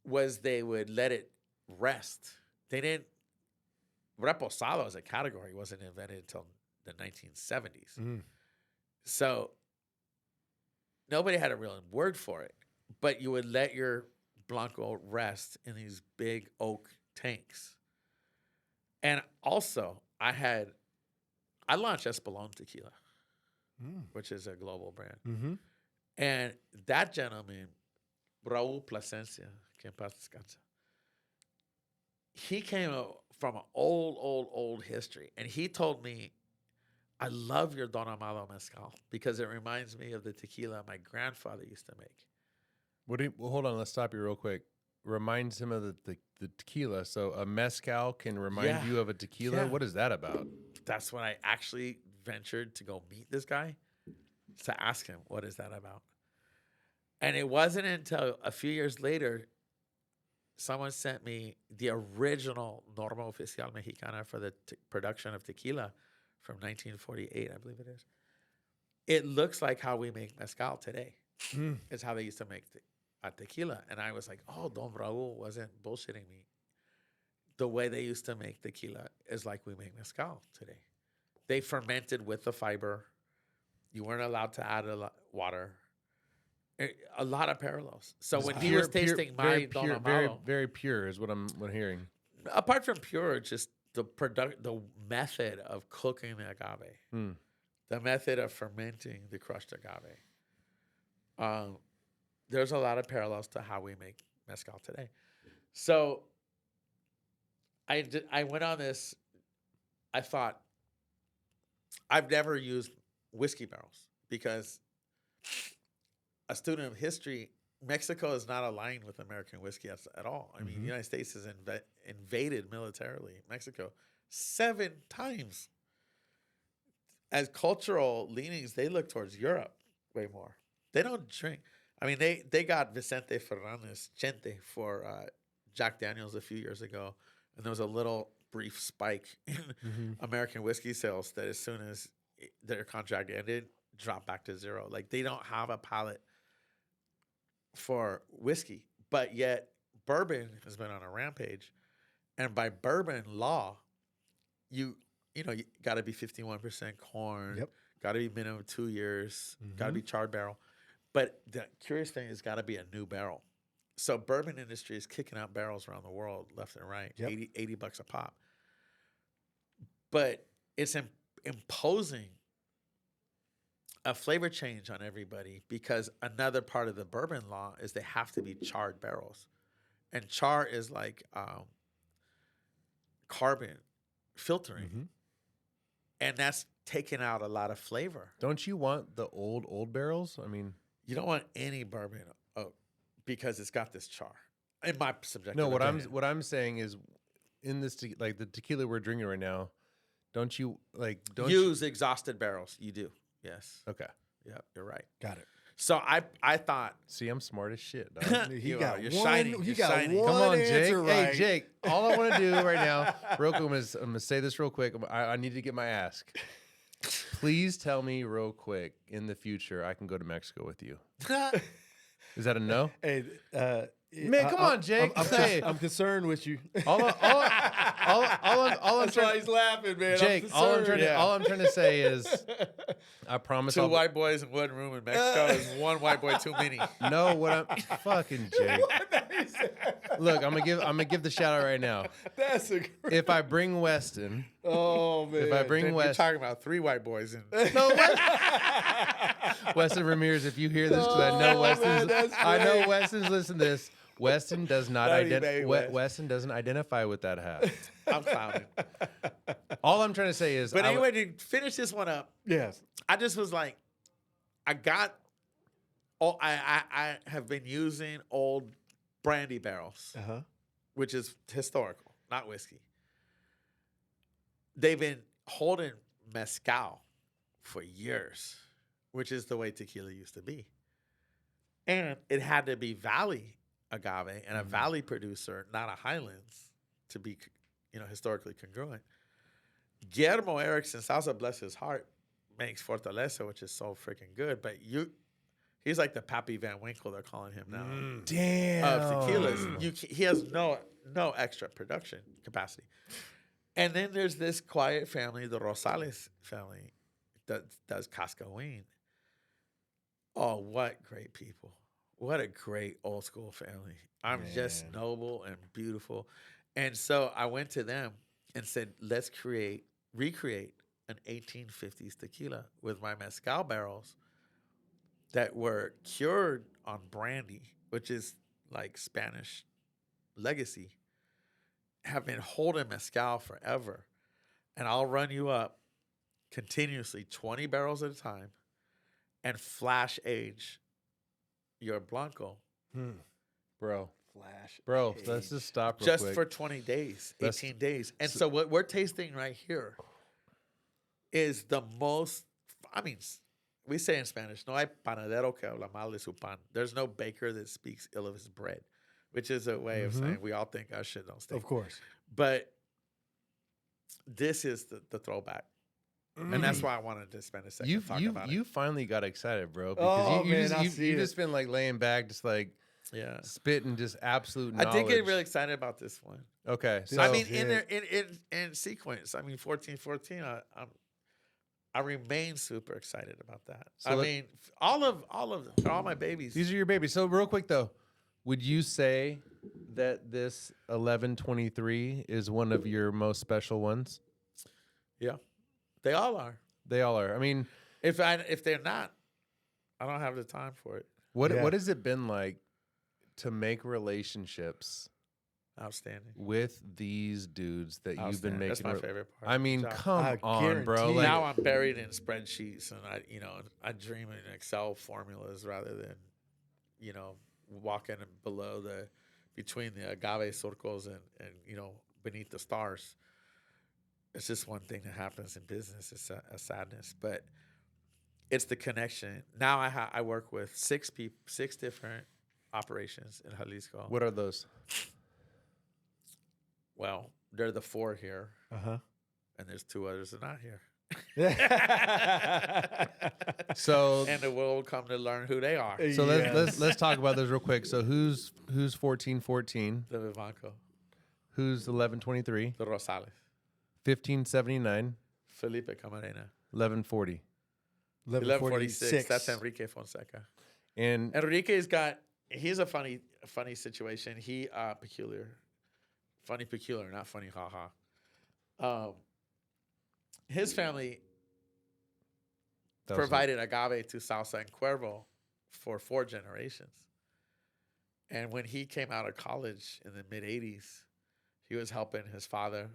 was they would let it rest. They didn't, reposado as a category wasn't invented until the 1970s. So nobody had a real word for it, but you would let your Blanco rest in these big oak tanks. And also I launched Espolón tequila, which is a global brand. And that gentleman, Raul Plasencia, que en paz descanse, he came from an old history. And he told me, I love your Don Amado mezcal because it reminds me of the tequila my grandfather used to make. Well, hold on, let's stop you real quick. Reminds him of the tequila. So a mezcal can remind you of a tequila? Yeah. What is that about? That's when I actually ventured to go meet this guy to ask him, what is that about? And it wasn't until a few years later, someone sent me the original Norma Oficial Mexicana for the production of tequila from 1948, I believe it is. It looks like how we make mezcal today. It's how they used to make tequila. And I was like, oh, Don Raul wasn't bullshitting me. The way they used to make tequila is like we make mezcal today. They fermented with the fiber. You weren't allowed to add water. A lot of parallels. So when he was tasting my Don Amado, very pure is what I'm hearing. Apart from pure, just the method of cooking the agave, the method of fermenting the crushed agave. There's a lot of parallels to how we make mezcal today. So I went on this. I thought, I've never used whiskey barrels because a student of history, Mexico is not aligned with American whiskey at all. I mean, the United States has invaded militarily Mexico 7 times. As cultural leanings, they look towards Europe way more. They don't drink. I mean, they got Vicente Fernández Chente for Jack Daniels a few years ago, and there was a little brief spike in American whiskey sales that as soon as their contract ended, drop back to zero. Like they don't have a palate for whiskey, but yet bourbon has been on a rampage. And by bourbon law, you got to be 51% corn, Yep. got to be minimum 2 years, got to be charred barrel. But the curious thing is got to be a new barrel. So bourbon industry is kicking out barrels around the world left and right, Yep. $80 a pop. But it's imposing a flavor change on everybody because another part of the bourbon law is they have to be charred barrels. And char is like carbon filtering. Mm-hmm. And that's taking out a lot of flavor. Don't you want the old barrels? I mean, You don't want any bourbon because it's got this char. In my subjective no. opinion. What I'm saying is, in this like the tequila we're drinking right now, don't you use exhausted barrels? You do. Yes. Okay. Yeah, you're right. Got it. So I thought See, I'm smart as shit, dog. He You got are. You're one. shining. He You're got shining. one Come on, Jake. answer right. Hey, Jake. All I want to do right now, real quick, I'm gonna say this real quick. I need to get my ask. Please tell me real quick in the future I can go to Mexico with you. Is that a no? Hey, Man, come on, Jake. Say it. I'm concerned with you. All I'm That's why he's laughing, man. Jake, all I'm trying to say is, I promise. Two white boys in one room in Mexico is one white boy too many. No, what I'm fucking Jake. Look, I'm gonna give the shout out right now. That's a. If I bring Weston, Oh man. if I bring Then you're Weston, talking about 3 white boys in no, Weston Ramirez, if you hear this, because I know Weston's listening to this. Weston does not Weston doesn't identify with that hat. I'm clowning. All I'm trying to say is, But anyway, to finish this one up, Yes. I just was like, I have been using old brandy barrels, which is historical, not whiskey. They've been holding mezcal for years, which is the way tequila used to be. And it had to be valley agave and a valley producer, not a highlands, to be, historically congruent. Guillermo Erickson, Salsa bless his heart, makes Fortaleza, which is so freaking good. But he's like the Pappy Van Winkle, they're calling him now. damn, Of tequilas. He has no extra production capacity. And then there's this quiet family, the Rosales family, that does Cascahuín. Oh, what great people. What a great old school family. I'm just noble and beautiful. And so I went to them and said, let's recreate an 1850s tequila with my mezcal barrels that were cured on brandy, which is like Spanish legacy, have been holding mezcal forever. And I'll run you up continuously 20 barrels at a time and flash age your Blanco. bro. Flash. Bro, age. let's just stop real Just quick. for 20 days, That's- 18 days. And so what we're tasting right here is the most, we say in Spanish, no hay panadero que habla mal de su pan. There's no baker that speaks ill of his bread, which is a way of saying we all think our shit don't stink. Of course. But this is the throwback. And that's why I wanted to spend a second talking about it. You finally got excited, bro. Oh, Because you man, just, I you see it. just been like laying back, just like Yeah. spitting just absolute I knowledge. did get really excited about this one. Okay. So, I mean, in sequence, 14, I remain super excited about that. So all my babies. these are your babies. So real quick though, would you say that this 1123 is one of your most special ones? Yeah, they all are. They all are. I mean, If they're not, I don't have the time for it. what Yeah. has it been like to make relationships Outstanding. with these dudes that you've been Outstanding. making? That's my favorite part. I mean, Good job. come I on, bro. guarantee Like, Now I'm buried in spreadsheets, and I dream in Excel formulas rather than, walking below between the agave surcos and beneath the stars. It's just one thing that happens in business. It's a sadness, but it's the connection. Now I work with 6 different operations in Jalisco. what are those? Well, they're the 4 here, Uh-huh. and there's 2 others that are not here. So and the world will come to learn who they are. So let's talk about those real quick. So who's 1414? The Vivanco, Who's 1123? the Rosales, 1579, Felipe Camarena, 1140. 1146. That's Enrique Fonseca. And Enrique's he's a funny situation. He peculiar, not funny, haha. His family provided agave to Salsa and Cuervo for 4 generations. And when he came out of college in the mid 80s, he was helping his father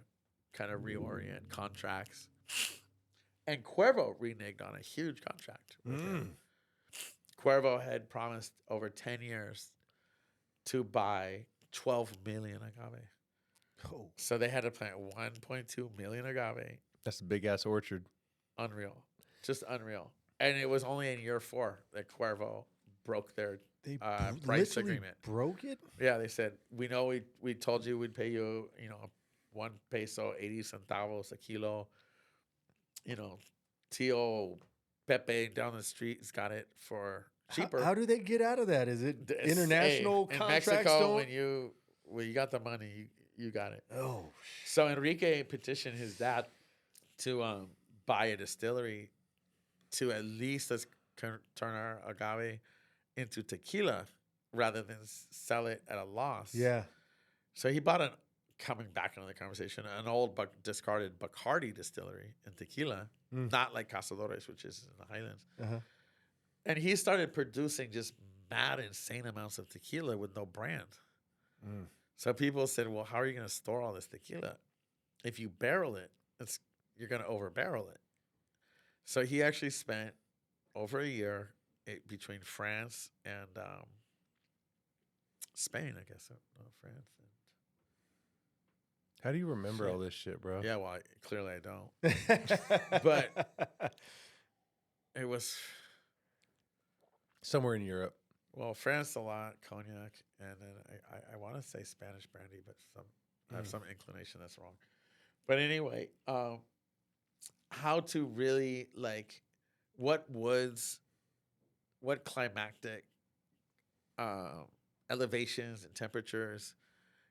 kind of reorient contracts. And Cuervo reneged on a huge contract with him. Cuervo had promised over 10 years to buy 12 million agave. Oh. So they had to plant 1.2 million agave. that's a big ass orchard. Unreal. Just unreal. And it was only in year 4 that Cuervo broke their They price literally agreement. broke it? Yeah, they said, we know we told you we'd pay you, 1 peso, 80 centavos a kilo. Tio Pepe down the street has got it for cheaper. How do they get out of that? Is it It's- international in contracts? Mexico, don't? when you got the money, you got it. Oh, So Enrique petitioned his dad to buy a distillery to at least turn our agave into tequila rather than sell it at a loss. yeah. So he bought coming back into the conversation, an old discarded Bacardi distillery in tequila, not like Cazadores, which is in the Highlands. Uh-huh. And he started producing just mad, insane amounts of tequila with no brand. So people said, well, how are you going to store all this tequila? If you barrel it, you're going to over barrel it. So he actually spent over a year between France and Spain, I guess. No, France. How do you remember all this shit, bro? Yeah, well, clearly I don't. But it was Somewhere in Europe. Well, France a lot, cognac, and then I want to say Spanish brandy, but I have some inclination that's wrong. But anyway, how to really what climactic elevations and temperatures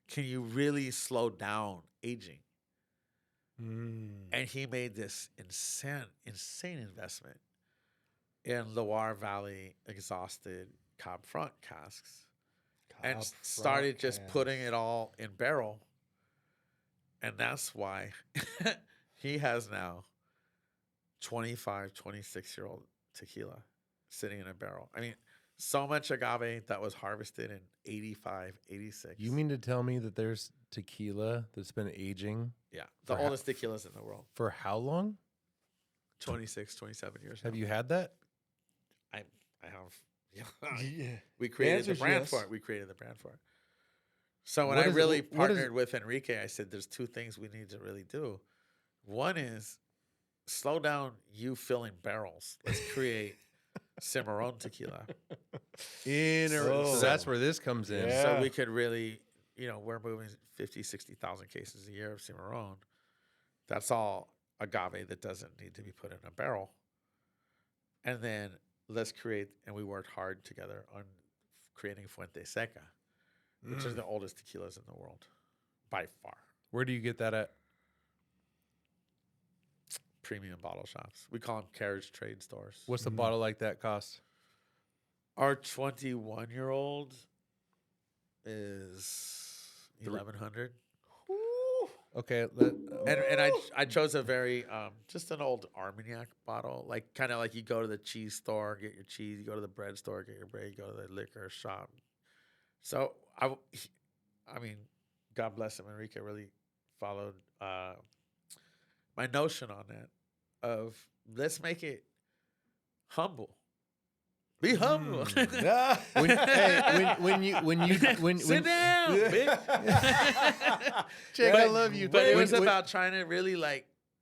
can you really slow down aging? And he made this insane investment in Loire Valley exhausted Cab Franc casks and started just putting it all in barrel. And that's why he has now 25, 26-year-old tequila sitting in a barrel. I mean, so much agave that was harvested in 85, 86. You mean to tell me that there's tequila that's been aging? Yeah. The oldest tequilas in the world. For how long? 26, 27 years. Have you had that? I have. Yeah. We created the brand for it. So when I really partnered with Enrique, I said, there's 2 things we need to really do. One is slow down you filling barrels. Let's create Cimarron tequila. So that's where this comes in. Yeah. So we could really, we're moving 50, 60,000 cases a year of Cimarron. That's all agave that doesn't need to be put in a barrel. And then let's create, and we worked hard together on creating Fuente Seca, which is the oldest tequilas in the world, by far. Where do you get that at? Premium bottle shops. We call them carriage trade stores. What's a bottle like that cost? Our 21-year-old is $1,100. Okay. And I chose a very just an old Armagnac bottle, kind of like you go to the cheese store, get your cheese, you go to the bread store, get your bread, you go to the liquor shop. So I mean, God bless him, Enrique really followed my notion on that of let's make it humble. Be humble. When you Sit down, bitch. Jake, I love you. But it was about trying to really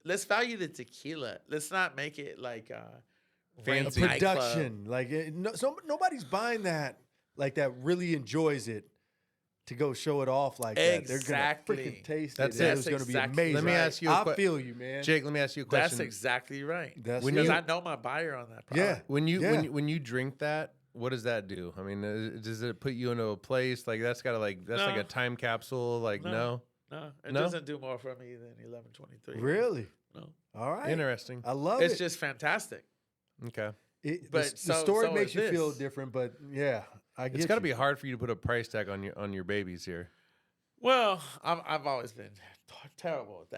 let's value the tequila. Let's not make it Fancy production. Nobody's buying that that really enjoys it. to go show it off like that. They're going to freaking taste That's it. it. It's going to be amazing. Let me ask you I feel you, man. Jake, let me ask you a question. That's exactly right. When I know my buyer on that product. Yeah. When you drink that, what does that do? I mean, does it put you into a place like that's like a time capsule? Like no. It doesn't do more for me than 1123. Really? No. All right. Interesting. I love it. It's just fantastic. Okay. The story makes you feel different, but yeah, I get it's got to be hard for you to put a price tag on your babies here. Well, I've always been terrible at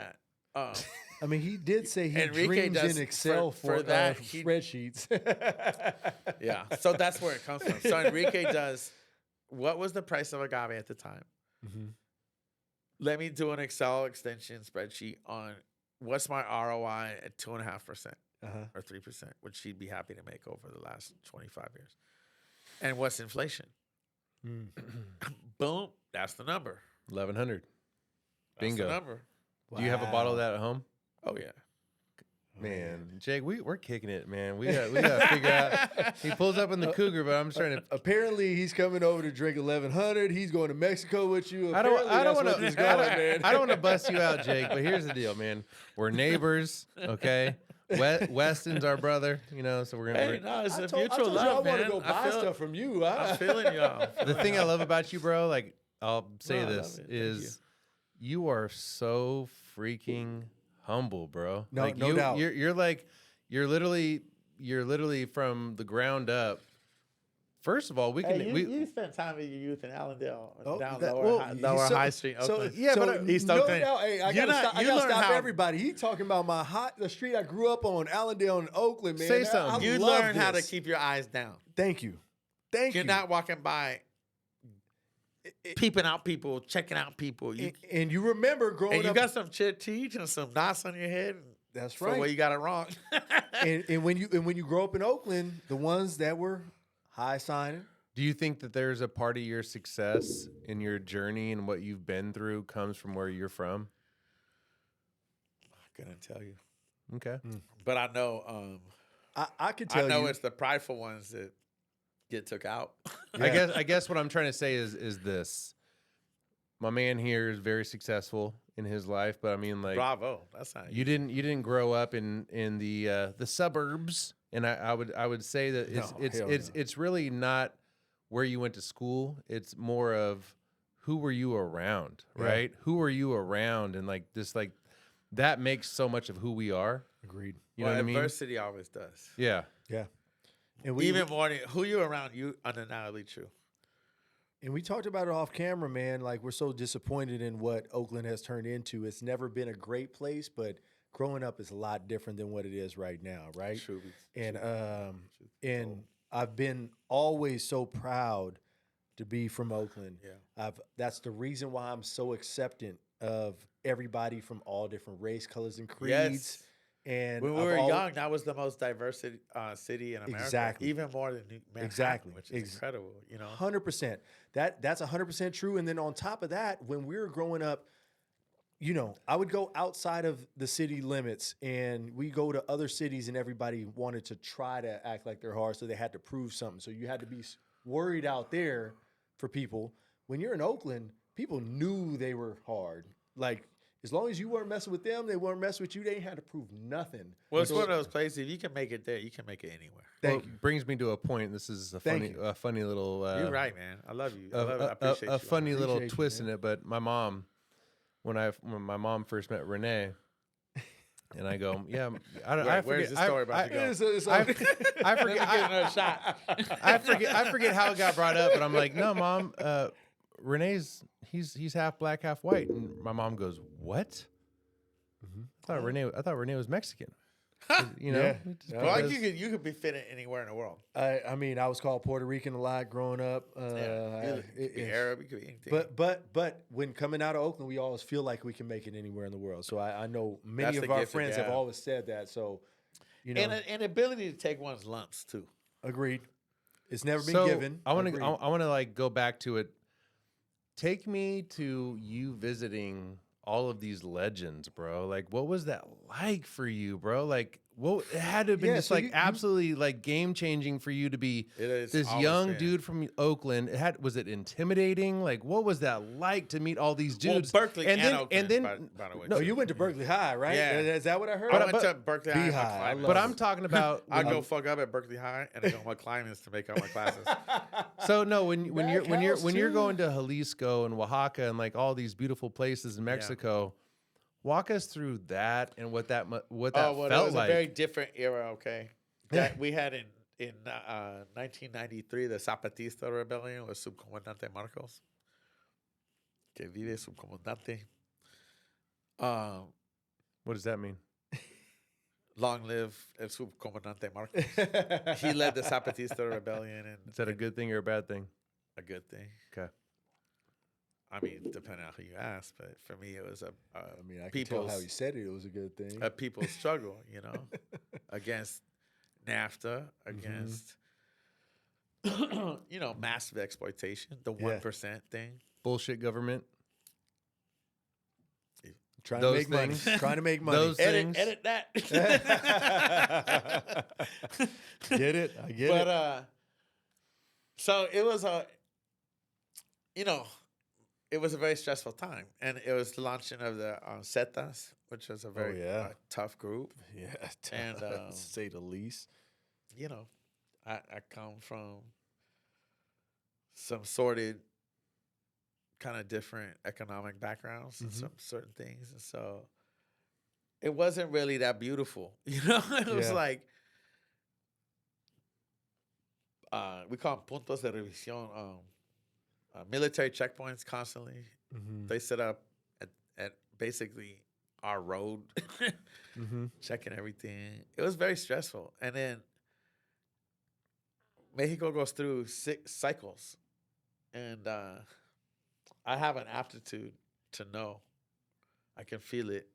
that. I mean, he did say he Enrique dreams in Excel for that spreadsheets. Yeah, so that's where it comes from. So Enrique does. What was the price of agave at the time? Mm-hmm. Let me do an Excel extension spreadsheet on what's my ROI at 2.5% or 3%, which she'd be happy to make over the last 25 years. And what's inflation? Boom, that's the number. 1,100. Bingo. That's the number. Wow. Do you have a bottle of that at home? Oh yeah. Man, Jake, we're kicking it, man. We got to figure out. He pulls up in the Cougar, but I'm trying to. Apparently, he's coming over to drink 1,100. He's going to Mexico with you. I don't want to bust you out, Jake. But here's the deal, man. We're neighbors, okay? Weston's our brother, so we're gonna. Hey, no, it's a mutual love, man. I want to go buy stuff from you. I'm feeling y'all. The thing I love about you, bro, like I'll say this is, you are so freaking humble, bro. No, like, no doubt. You're literally from the ground up. First of all, you spent time in your youth in Allendale, down lower High Street, So, Oakland. East Oakland. No doubt. Hey, I gotta stop everybody. He talking about the street I grew up on, Allendale and Oakland, man. Say something. You learn how to keep your eyes down. Thank you. You're not walking by, peeping out people, checking out people. And you remember growing up. And you got some teeth and some knots on your head. That's right. For where you got it wrong. and when you grow up in Oakland, the ones that were high signing. Do you think that there's a part of your success in your journey and what you've been through comes from where you're from? I couldn't tell you. Okay. But I know I could tell you. I know it's the prideful ones that get took out. Yeah. I guess what I'm trying to say is this. My man here is very successful in his life, but I mean, like, bravo. That's how you didn't grow up in the suburbs, and I would say that it's really not where you went to school. It's more of who were you around, right? Yeah. Who were you around, and like this, like that makes so much of who we are. Agreed. You know what I mean? Adversity always does. Yeah. Yeah. And even more than who you around, you undeniably true. And we talked about it off camera, man. Like, we're so disappointed in what Oakland has turned into. It's never been a great place, but growing up is a lot different than what it is right now, right? True. And I've been always so proud to be from Oakland. Yeah. That's the reason why I'm so acceptant of everybody from all different race, colors, and creeds. Yes. And when we were young, that was the most diverse city in America. Exactly. Even more than Manhattan, which is incredible. 100%. That's 100% true. And then on top of that, when we were growing up, I would go outside of the city limits, and we go to other cities, and everybody wanted to try to act like they're hard, so they had to prove something. So you had to be worried out there for people. When you're in Oakland, people knew they were hard. Like, as long as you weren't messing with them, they weren't messing with you. They ain't had to prove nothing. Well, it's one of those places. If you can make it there, you can make it anywhere. Thank you. Brings me to a point. This is a funny little. You're right, man. I love you. I appreciate you. A funny little twist in it. But my mom, when my mom first met Rene, and I go, yeah, I forget. Where's the story about to go? I forget. Another shot. I forget how it got brought up, but I'm like, no, Mom. Rene's he's half black, half white, and my mom goes, "What? I thought Rene was Mexican." Yeah. Well, you could be fitting anywhere in the world. I mean, I was called Puerto Rican a lot growing up. You could be Arab, you could be anything. But when coming out of Oakland, we always feel like we can make it anywhere in the world. So I know many of our friends have always said that. So and ability to take one's lumps too. Agreed. It's never been given. I want to like go back to it. Take me to you visiting all of these legends, bro. Like, what was that like for you, bro? Like, Well, it had to have been Yeah, just so like you- absolutely like game changing for you to be It is this always young been. dude from Oakland. Was it intimidating? Like, what was that like to meet all these dudes? Well, Berkeley and then Oakland, by the way. No, too. you went to Berkeley High, right? Yeah. Is that what I heard? I went to Berkeley High. Beehive, I McClymonds. love but I'm talking about I when go fuck up at Berkeley High and I go to McClymonds to make up my classes. so no when you're Back house, going too. to Jalisco and Oaxaca and like all these beautiful places in Mexico. Walk us through that and what that Well, felt it was like. a very different era. Okay, that we had in 1993 the Zapatista rebellion with Subcomandante Marcos. Que vive Subcomandante. What does that mean? Long live El Subcomandante Marcos. He led the Zapatista rebellion, and Is that a good thing or a bad thing? a good thing. Okay. I mean, depending on who you ask, but for me, it was a I mean, I can tell people's how you said it. It was a good thing. a people's struggle, you know, against NAFTA, against you know, massive exploitation, the 1% thing. Bullshit government. Trying those to make money. things. Trying to make money. Those things. Edit that. Get it? I get But it. so it was it was a very stressful time, and it was the launching of the Zetas, which was a very tough group. Yeah, and, to say the least. You know, I come from some sorted, kind of different economic backgrounds and some certain things, and so it wasn't really that beautiful. You know, it was like we call them puntos de revisión, military checkpoints constantly. They set up at basically our road, checking everything. It was very stressful, and then Mexico goes through 6 cycles, and I have an aptitude to know. I can feel it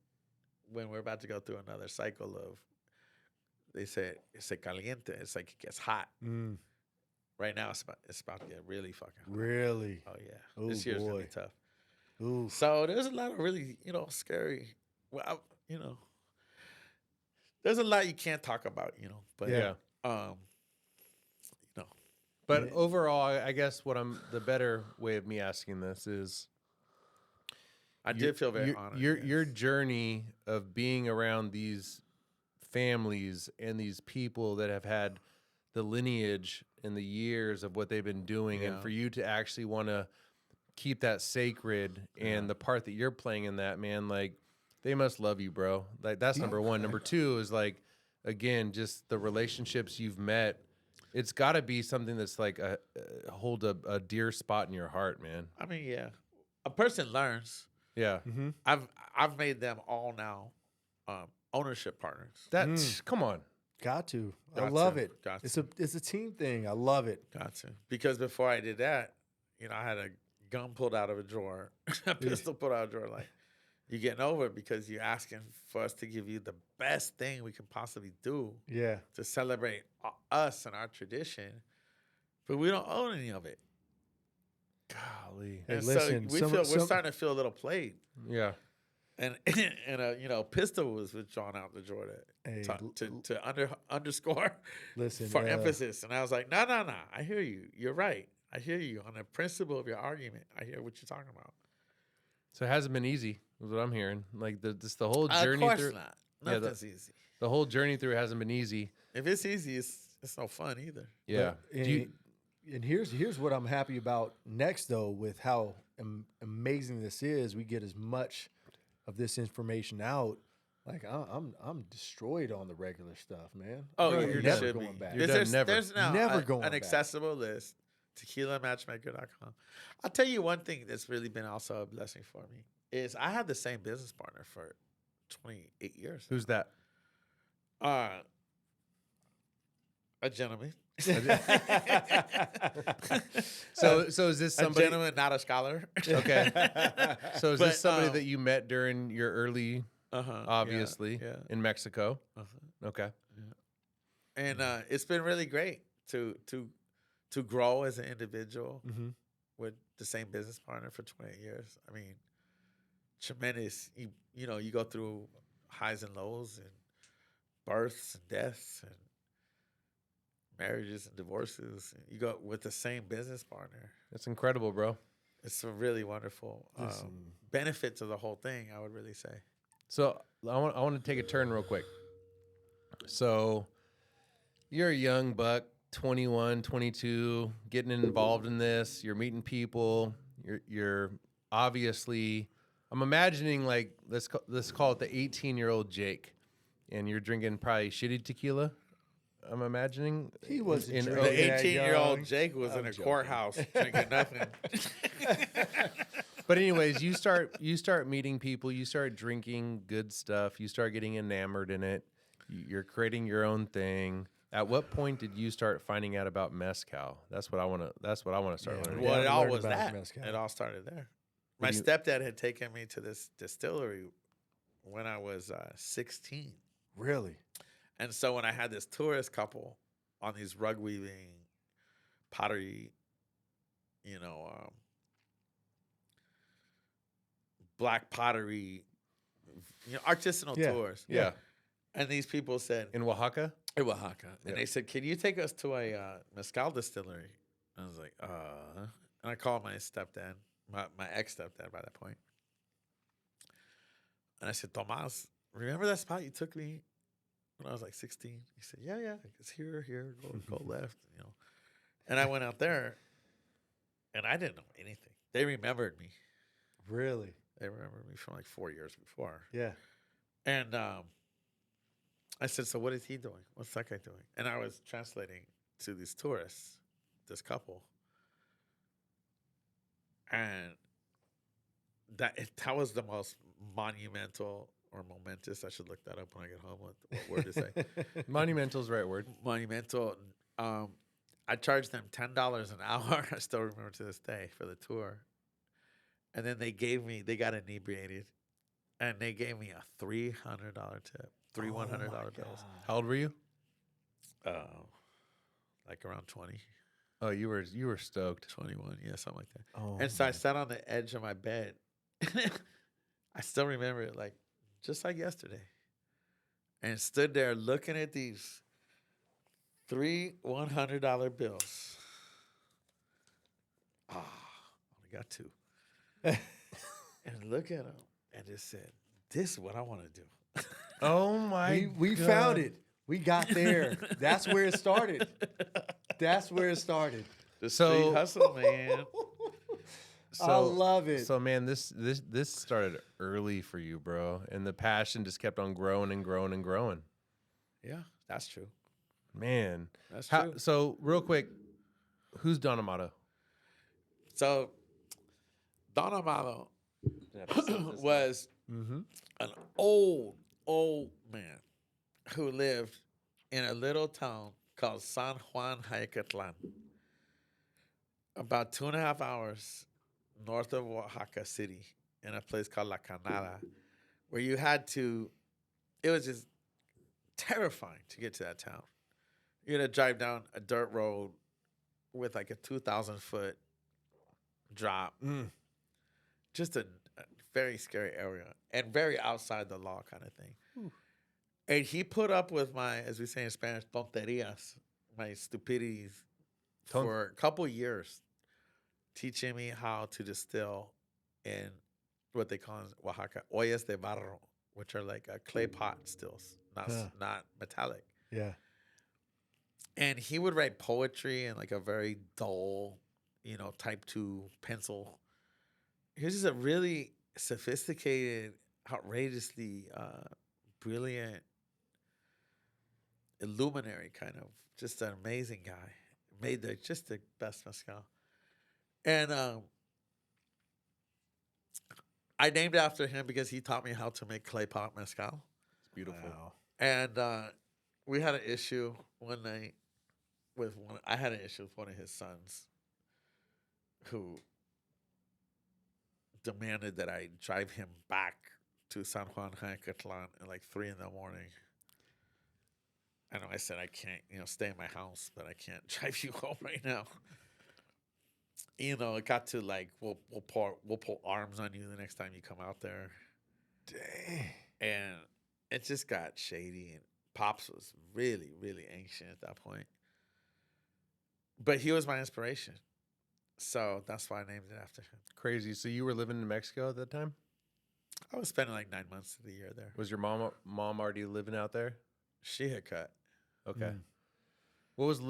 when we're about to go through another cycle of, they say, se caliente. It's like it gets hot. Right now, it's about to get really fucking hot. Really? Oh, yeah. Oh, This year's going to boy. be tough. Ooh. So there's a lot of really, scary, well, there's a lot you can't talk about, but, Yeah. But overall, I guess the better way of me asking this is, I did feel very honored. Your journey of being around these families and these people that have had the lineage and the years of what they've been doing, and for you to actually want to keep that sacred and the part that you're playing in that, man, like, they must love you, bro. Like, that's number one. Number two is, like, again, just the relationships you've met. It's got to be something that's like hold a dear spot in your heart, man. I mean, yeah, a person learns. Yeah. I've made them all now ownership partners. That's come on. Got to. I Got love to. it. Got It's a team thing. I love it. Got to. Because before I did that, I had a gun pulled out of a drawer, a pistol pulled out of a drawer. Like, you're getting over it because you're asking for us to give you the best thing we can possibly do. Yeah. To celebrate us and our tradition, but we don't own any of it. Golly. Hey, And listen, so we're starting to feel a little played. Yeah. And a pistol was drawn out the drawer to underscore Listen, for emphasis. And I was like, no, I hear you. You're right. I hear you on the principle of your argument. I hear what you're talking about. So it hasn't been easy, is what I'm hearing. Like the whole journey of course through. not. Yeah, Nothing's easy. The whole journey through hasn't been easy. If it's easy, it's no fun either. Yeah. And here's what I'm happy about next, though, with how amazing this is. We get as much of this information out. Like, I'm destroyed on the regular stuff, man. Oh, I'm you never should going be. back. You're done never. There's now Never going an back. accessible list. TequilaMatchmaker.com. I'll tell you one thing that's really been also a blessing for me is I had the same business partner for 28 years. Who's that? A gentleman. So is this A somebody? gentleman, not a scholar. Okay. So is But, this somebody that you met during your early, obviously, yeah. in Mexico? Okay. And it's been really great to grow as an individual with the same business partner for 28 years. I mean, tremendous. You go through highs and lows, births and deaths and marriages and divorces. You go with the same business partner. That's incredible, bro. It's a really wonderful benefit to the whole thing, I would really say. So I want to take a turn real quick. So you're a young buck, 21, 22, getting involved in this. You're meeting people. You're obviously, I'm imagining like let's call it the 18-year-old Jake, and you're drinking probably shitty tequila. I'm imagining he was the 18-year-old Jake was in a courthouse drinking nothing. But anyways, you start meeting people, you start drinking good stuff, you start getting enamored in it. You're creating your own thing. At what point did you start finding out about mezcal? That's what I want to start learning. Well, it all was that. It all started there. My stepdad had taken me to this distillery when I was 16. Really? And so when I had this tourist couple on these rug weaving, pottery, black pottery, artisanal tours. Yeah. And these people said... In Oaxaca? In Oaxaca. And they said, can you take us to a mezcal distillery? I was like, And I called my stepdad, my ex-stepdad by that point. And I said, Tomas, remember that spot you took me when I was like 16? He said, yeah. It's here, go left, And I went out there, and I didn't know anything. They remembered me. Really? They remembered me from like 4 years before. Yeah. And I said, so what is he doing? What's that guy doing? And I was translating to these tourists, this couple. And that was the most monumental or momentous. I should look that up when I get home. What word to say? Monumental is the right word. Monumental. I charged them $10 an hour. I still remember to this day for the tour. And then they got inebriated, and they gave me a $300 tip. $100 bills. How old were you? Like around 20. Oh, you were stoked. 21, yeah, something like that. Oh, and so I sat on the edge of my bed. I still remember it just like yesterday. And stood there looking at these 3 $100 bills. Only got 2. And look at them and just said, this is what I want to do. Oh my we God. found it. We got there. That's where it started. The street hustle, man. I love it. So man, this started early for you, bro. And the passion just kept on growing and growing and growing. Yeah, that's true. Man. That's true. So real quick, who's Don Amato? So Don Amato was an old man who lived in a little town called San Juan Hayacatlan, about 2.5 hours north of Oaxaca City, in a place called La Canada, where it was just terrifying to get to that town. You had to drive down a dirt road with like a 2,000-foot drop. Just a very scary area and very outside the law kind of thing. And he put up with my, as we say in Spanish, tonterías, my stupidities for a couple years, teaching me how to distill in what they call in Oaxaca, ollas de barro, which are like clay pot stills, not metallic. Yeah. And he would write poetry in like a very dull, type 2 pencil. He was just a really sophisticated, outrageously brilliant, illuminary kind of, just an amazing guy. Made the best mezcal. And I named after him because he taught me how to make clay pot mezcal. It's beautiful. Wow. And we had an issue one night I had an issue with one of his sons who demanded that I drive him back to San Juan Hayacatlan at like 3 in the morning. I know I said I can't, stay in my house, but I can't drive you home right now. It got to like we'll pull arms on you the next time you come out there. Dang. And it just got shady. Pops was really, really ancient at that point. But he was my inspiration. So that's why I named it after him. Crazy. So you were living in Mexico at that time? I was spending like 9 months of the year there. Was your mom already living out there? She had cut. Okay. What was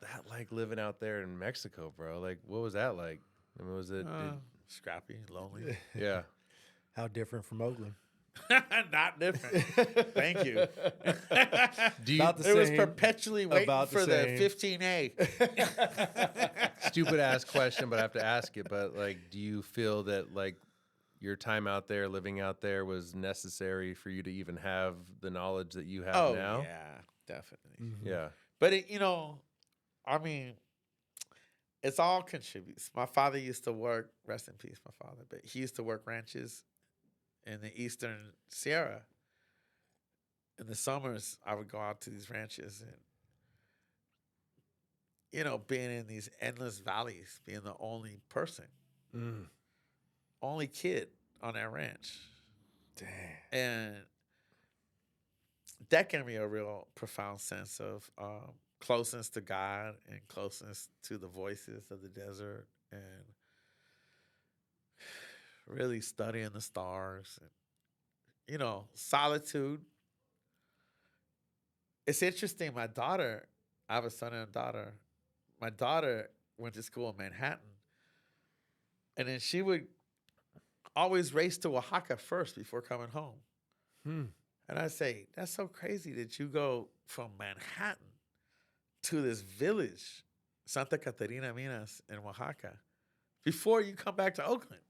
that like living out there in Mexico, bro? Like, what was that like? I mean, was it Scrappy, lonely? yeah. How different from Oakland? Not different. Thank you. It was perpetually waiting for the 15A. Stupid ass question, but I have to ask it. But like, do you feel that like your time out there, living out there, was necessary for you to even have the knowledge that you have now? Yeah, definitely. Mm-hmm. Yeah. But I mean, it's all contributes. My father used to work, rest in peace, my father, but he used to work ranches in the Eastern Sierra. In the summers, I would go out to these ranches and, being in these endless valleys, being the only person, only kid on that ranch. Damn. And that gave me a real profound sense of closeness to God and closeness to the voices of the desert and really studying the stars and, solitude. It's interesting. My daughter, I have a son and a daughter. My daughter went to school in Manhattan, and then she would always race to Oaxaca first before coming home. And I say, that's so crazy that you go from Manhattan to this village, Santa Catarina Minas in Oaxaca, before you come back to Oakland.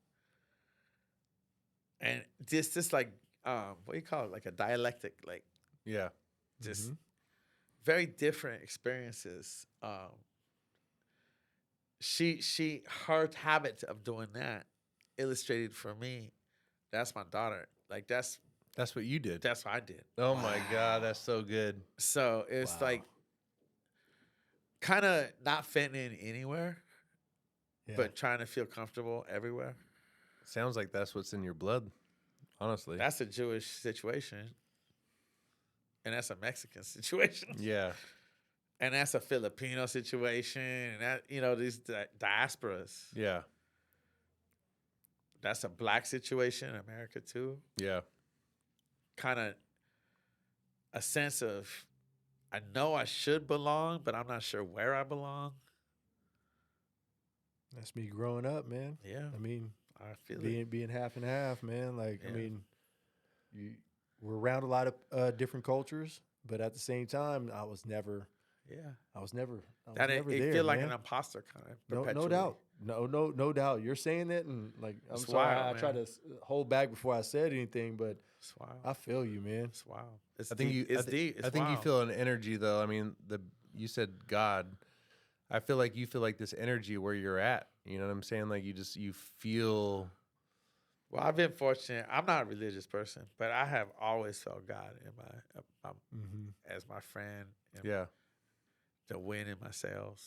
And just like, what do you call it? Like a dialectic, like, yeah, just very different experiences. Her habit of doing that illustrated for me. That's my daughter. Like that's what you did. That's what I did. Oh my God, that's so good. So it's like kind of not fitting in anywhere, but trying to feel comfortable everywhere. Sounds like that's what's in your blood, honestly. That's a Jewish situation. And that's a Mexican situation. Yeah. And that's a Filipino situation. And that, these diasporas. Yeah. That's a black situation in America too. Yeah. Kind of a sense of, I know I should belong, but I'm not sure where I belong. That's me growing up, man. Yeah. I mean, I feel being half and half, man. Like, I mean, we're around a lot of different cultures, but at the same time, I was never there. It feel like an imposter kind of. No doubt. No doubt. You're saying that, and like, I'm sorry, I try to hold back before I said anything, but I feel you, man. It's wild. I think you feel an energy though. I mean, you said God. I feel like you feel like this energy where you're at. You know what I'm saying? Like you feel. Well, I've been fortunate. I'm not a religious person, but I have always felt God in my as my friend. And the wind in my sails.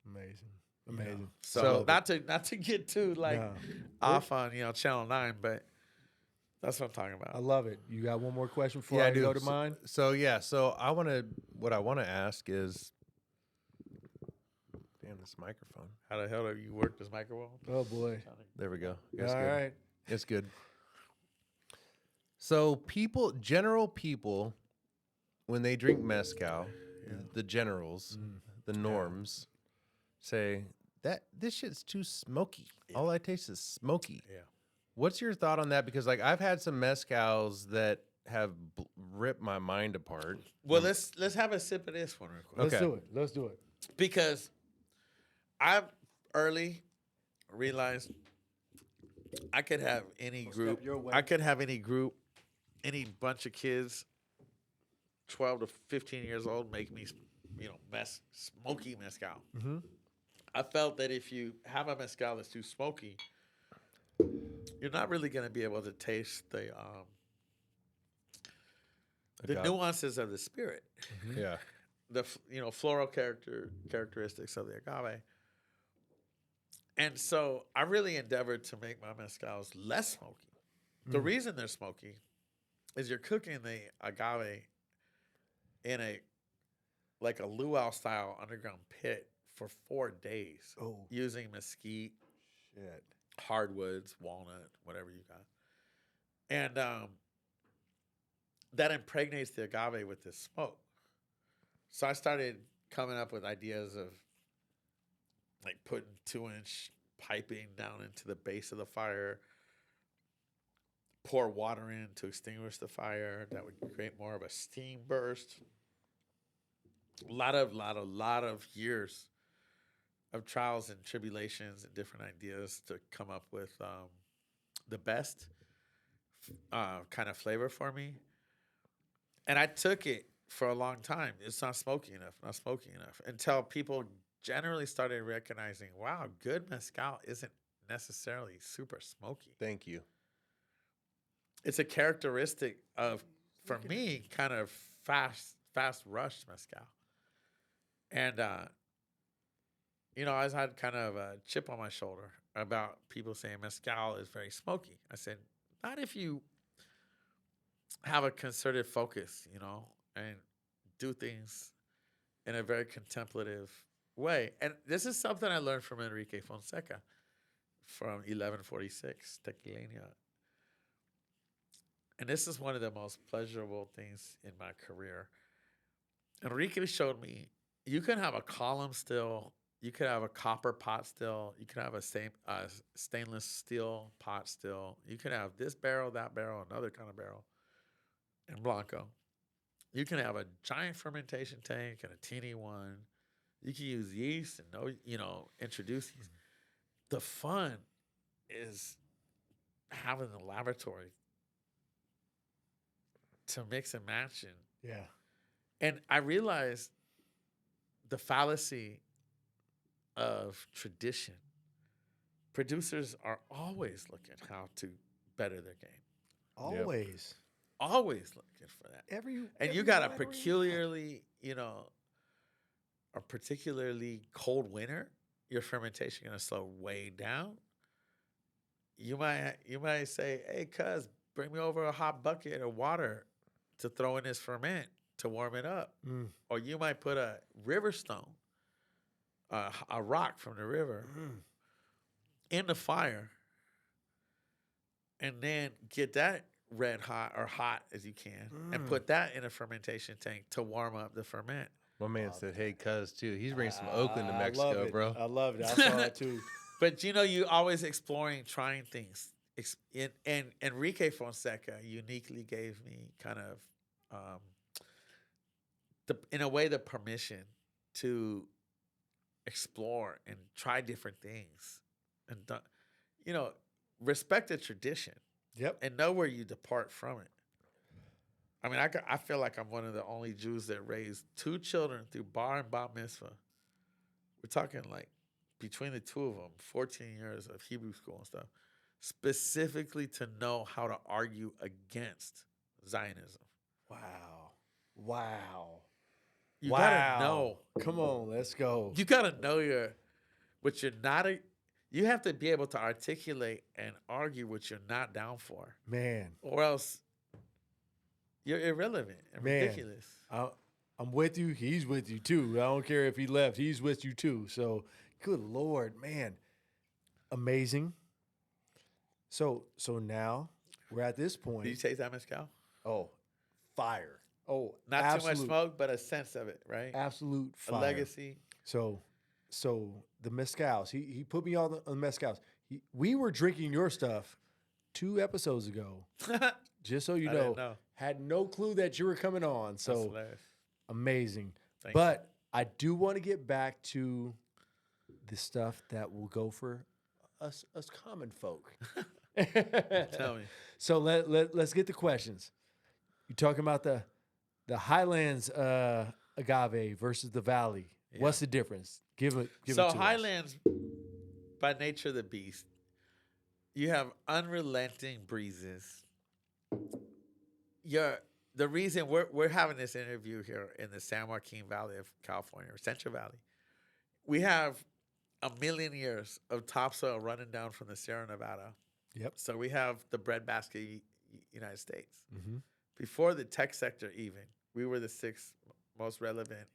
Amazing. So not to get too off on Channel 9, but that's what I'm talking about. I love it. You got one more question before I go to mine? So what I want to ask is, damn, this microphone. How the hell do you work this microphone? Oh boy. There we go. All right. It's good. So general people, when they drink mezcal, the generals, the norms, say that this shit's too smoky. Yeah. All I taste is smoky. Yeah. What's your thought on that? Because like I've had some mezcals that have ripped my mind apart. Well, let's have a sip of this one real quick. Let's do it. Because I've early realized I could have any group. I could have any group, any bunch of kids, 12 to 15 years old, make me, smoky mezcal. Mm-hmm. I felt that if you have a mezcal that's too smoky, you're not really going to be able to taste the nuances of the spirit. Mm-hmm. Yeah. The floral characteristics of the agave. And so I really endeavored to make my mezcals less smoky. The reason they're smoky is you're cooking the agave in a luau style underground pit for 4 days. Oh, using mesquite, shit. hardwoods, walnut, whatever you got, and that impregnates the agave with this smoke. So I started coming up with ideas of like putting 2-inch piping down into the base of the fire, pour water in to extinguish the fire. That would create more of a steam burst. A lot of years of trials and tribulations and different ideas to come up with the best kind of flavor for me. And I took it for a long time. It's not smoky enough, until people generally started recognizing, wow, good mezcal isn't necessarily super smoky. Thank you. It's a characteristic of, for me, kind of fast rushed mezcal. And, I always had kind of a chip on my shoulder about people saying mezcal is very smoky. I said, not if you have a concerted focus, and do things in a very contemplative way. And this is something I learned from Enrique Fonseca from 1146 Tequila. And this is one of the most pleasurable things in my career. Enrique showed me you can have a column still, you could have a copper pot still, you could have a stainless steel pot still, you can have this barrel, that barrel, another kind of barrel, and Blanco. You can have a giant fermentation tank and a teeny one. You can use yeast and introduce yeast. The fun is having the laboratory to mix and match and I realized the fallacy of tradition. Producers are always looking how to better their game. Always. Yep. Always looking for that. You got a particularly cold winter, your fermentation gonna slow way down. You might say, "Hey, cuz, bring me over a hot bucket of water to throw in this ferment to warm it up." Or you might put a river stone, a rock from the river, in the fire, and then get that red hot or hot as you can, and put that in a fermentation tank to warm up the ferment. My man said, "Hey, cuz," too. He's bringing some Oakland to Mexico, bro. I love it. I saw that too. But you always exploring, trying things. And Enrique Fonseca uniquely gave me kind of, in a way, the permission to explore and try different things, and respect the tradition. Yep. And know where you depart from it. I mean, I feel like I'm one of the only Jews that raised 2 children through bar and bat mitzvah. We're talking like between the two of them, 14 years of Hebrew school and stuff, specifically to know how to argue against Zionism. Wow. You gotta know. Come on, let's go. You gotta know what you're not. You have to be able to articulate and argue what you're not down for. Man. Or else you're irrelevant and ridiculous. I'm with you. He's with you too. I don't care if he left. He's with you too. So, good Lord, man. Amazing. So now we're at this point. Did you taste that mezcal? Oh, fire. Oh, not absolute, too much smoke, but a sense of it, right? Absolute fire. A legacy. So the mezcals. He put me on the mezcals. We were drinking your stuff 2 episodes ago. Just so you know. Had no clue that you were coming on. So amazing. But I do want to get back to the stuff that will go for us common folk. Tell me. So let's get the questions. You're talking about the Highlands agave versus the Valley. Yeah. What's the difference? Give it to us. So Highlands, by nature of the beast, you have unrelenting breezes. The reason we're having this interview here in the San Joaquin Valley of California, or Central Valley, we have 1,000,000 years of topsoil running down from the Sierra Nevada. Yep. So we have the breadbasket United States. Mm-hmm. before the tech sector even, we were the 6th most relevant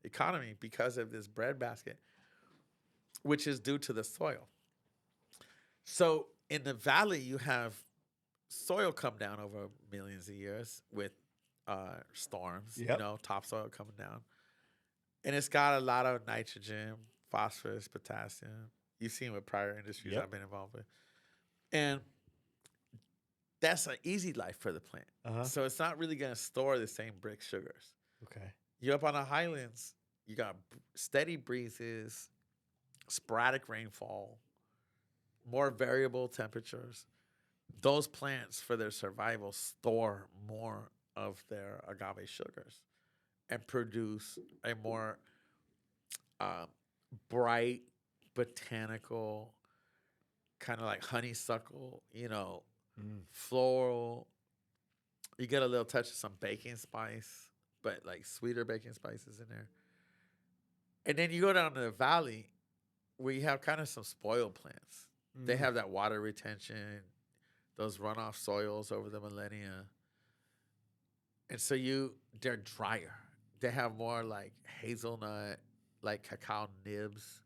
economy because of this breadbasket, which is due to the soil. So in the valley, you have soil come down over millions of years with storms, topsoil coming down. And it's got a lot of nitrogen, phosphorus, potassium. You've seen with prior industries I've been involved with. And that's an easy life for the plant. So it's not really going to store the same brick sugars. Okay. You're up on the highlands. You got steady breezes, sporadic rainfall, more variable temperatures. Those plants, for their survival, store more of their agave sugars and produce a more bright, botanical, kind of like honeysuckle, floral. You get a little touch of some baking spice, but like sweeter baking spices in there. And then you go down to the valley where you have kind of some spoiled plants. They have that water retention, those runoff soils over the millennia. And so they're drier. They have more like hazelnut, like cacao nibs.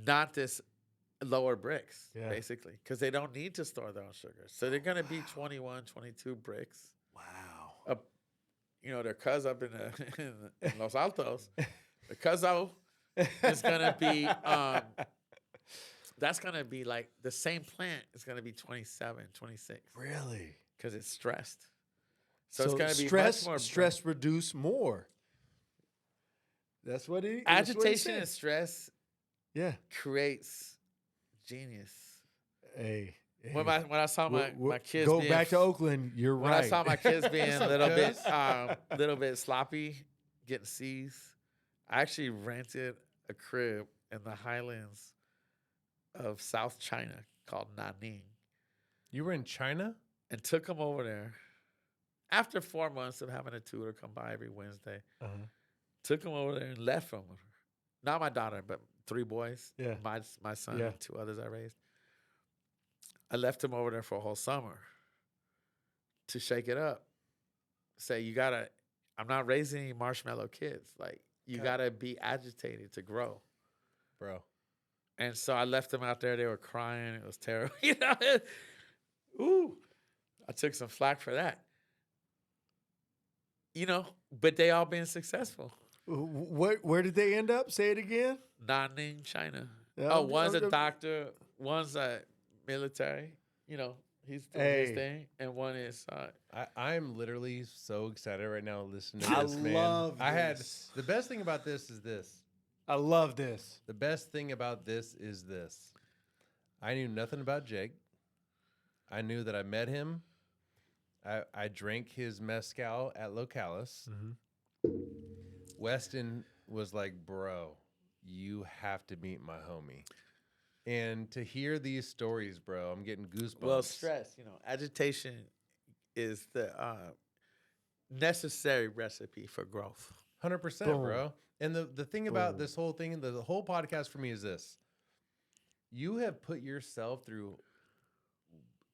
Not this lower bricks, basically, because they don't need to store their own sugars. So they're going to be 21, 22 bricks. Wow. Their cuz up in Los Altos, the cuzzo is going to be, that's going to be like the same plant is going to be 27, 26. Really? Because it's stressed. So it's going to be stress, much more. Stress reduce more. That's what he Agitation and stress creates genius. Hey. When I saw my kids go back to Oakland, you're when right. I saw my kids being a little bit sloppy, getting C's, I actually rented a crib in the highlands of South China called Nanning. You were in China? And took them over there. After 4 months of having a tutor come by every Wednesday, took them over there and left them. Not my daughter, but 3 boys. Yeah. My son and 2 others I raised. I left him over there for a whole summer to shake it up. Say, I'm not raising any marshmallow kids. Like, you got to be agitated to grow. Bro. And so I left them out there. They were crying. It was terrible. I took some flack for that. But they all been successtional. Where did they end up? Say it again. Nanning, China. One's a doctor. One's a military. He's doing his thing. And one is... I'm literally so excited right now listening to this, man. I love this. The best thing about this is this. I love this. The best thing about this is this. I knew nothing about Jake. I knew that I met him. I drank his mezcal at Localis. Weston was like, bro, you have to meet my homie. And to hear these stories, bro, I'm getting goosebumps. Well, stress, agitation is the necessary recipe for growth. 100%, bro. And the thing about this whole thing, the whole podcast for me is this. You have put yourself through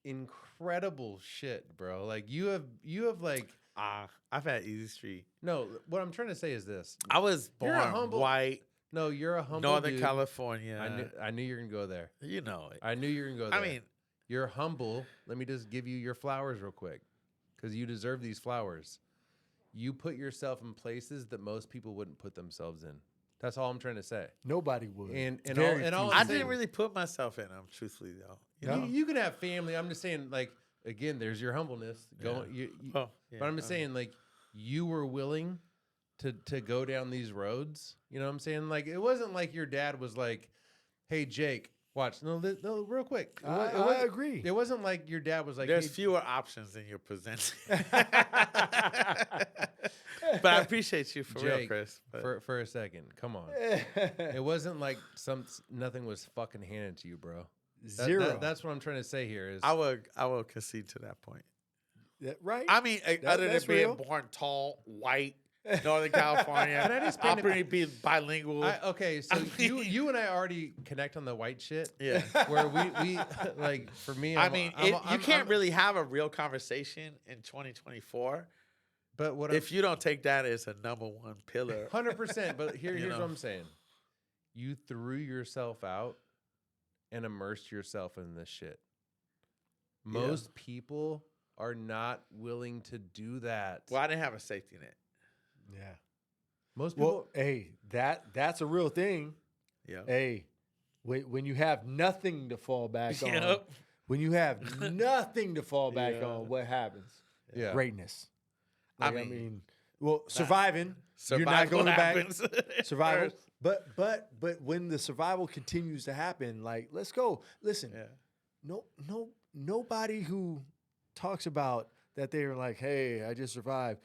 incredible shit, bro. Like you have like I've had easy street. No, what I'm trying to say is this. I was born white. No, you're a humble Northern dude. California. I knew you were gonna go there. You know it. I knew you were gonna go there. I mean, you're humble. Let me just give you your flowers real quick, because you deserve these flowers. You put yourself in places that most people wouldn't put themselves in. That's all I'm trying to say. Nobody would. I didn't really put myself in them, truthfully, though. You can have family. I'm just saying, like, again, there's your humbleness. But I'm just saying, like, you were willing to go down these roads. You know what I'm saying? Like, it wasn't like your dad was like, hey, Jake, watch. No, real quick. I agree. It wasn't like your dad was like, there's fewer options than you're presenting. But I appreciate you for Jake, real, Chris. For a second. Come on. It wasn't like nothing was fucking handed to you, bro. Zero. That's what I'm trying to say here is I will concede to that point. Right? I mean, other than being born tall, white, Northern California. Can I just I'll paint pretty be bilingual. Okay, so you and I already connect on the white shit. Yeah. Where we like, for me, you can't really have a real conversation in 2024. But what if you don't take that as a number one pillar. 100%. But here's what I'm saying. You threw yourself out and immersed yourself in this shit. Most people are not willing to do that. Well, I didn't have a safety net. Yeah. Most people. Well, hey, that's a real thing. Yeah. Hey, when you have nothing to fall back on, when you have nothing to fall back on, what happens? Yeah. Greatness. Like, I mean, surviving. You're not going back. Survival. But when the survival continues to happen, like, let's go. Listen. Yeah. Nobody who talks about that they're like, hey, I just survived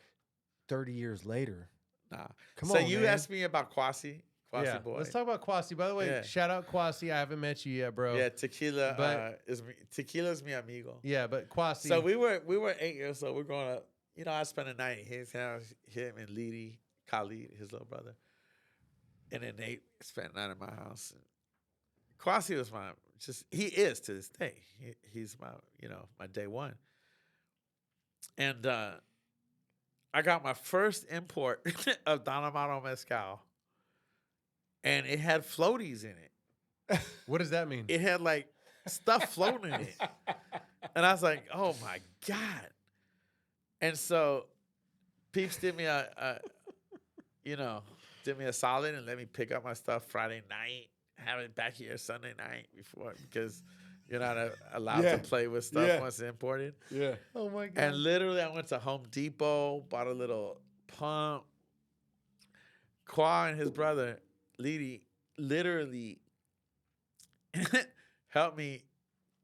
30 years later. Nah. Come on, So you man. asked me about Quasi boy. Let's talk about Quasi. By the way, shout out Quasi. I haven't met you yet, bro. Yeah, Tequila Tequila's mi amigo. Yeah, but Quasi. So we were 8 years old. We're growing up. You know, I spent a night at his house, him and Khalid, his little brother. And then Nate spent a night at my house. And Quasi was he is to this day. He's my day one. And I got my first import of Don Amado Mezcal. And it had floaties in it. What does that mean? It had like stuff floating in it. And I was like, oh my God. And so Peeps did me a solid and let me pick up my stuff Friday night, have it back here Sunday night because you're not allowed to play with stuff once it's imported. Yeah. Oh my God. And literally I went to Home Depot, bought a little pump. Qua and his brother, Leedy, literally helped me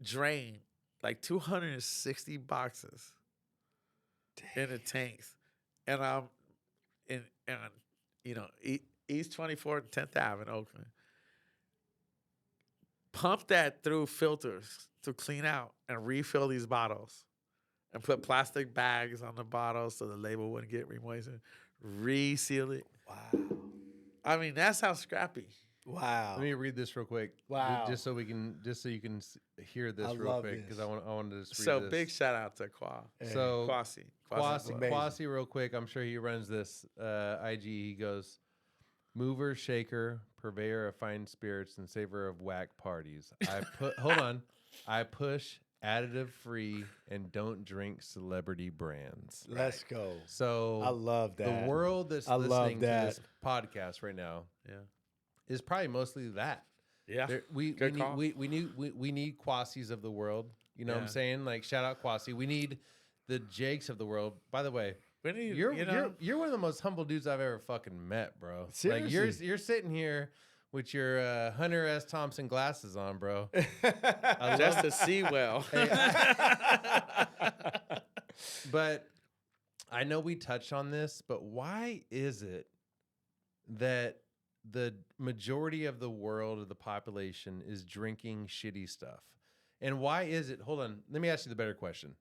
drain like 260 boxes in the tanks. And I'm in East 24th and 10th Ave in Oakland. Pump that through filters to clean out and refill these bottles and put plastic bags on the bottles so the label wouldn't get remoistened. Reseal it. Wow. I mean, that's how scrappy. Wow. Let me read this real quick. Wow. Just so you can hear this real quick because I wanted to just read so this. Big shout out to Qua. So Quasi, real quick. I'm sure he runs this IG. He goes, mover, shaker, purveyor of fine spirits, and saver of whack parties. I push additive free and don't drink celebrity brands. Let's go. So I love that. The world that's listening to this podcast right now, is probably mostly that. Yeah, we need Quasis of the world. You know what I'm saying? Like, shout out Quasi. We need the Jakes of the world. By the way, you're one of the most humble dudes I've ever fucking met, bro. Seriously. Like you're sitting here with your Hunter S. Thompson glasses on, bro. Just to see well. But I know we touched on this, but why is it that the majority of the world, of the population, is drinking shitty stuff? And why is it, hold on, let me ask you the better question.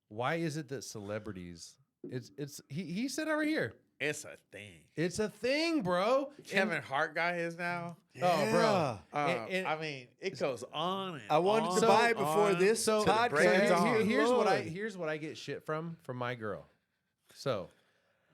Why is it that celebrities, he said over here, it's a thing. It's a thing, bro. Kevin Hart guy is now. Yeah. Oh, bro. I mean, it goes on. And I wanted to buy it before this podcast. Here's what I get shit from my girl. So,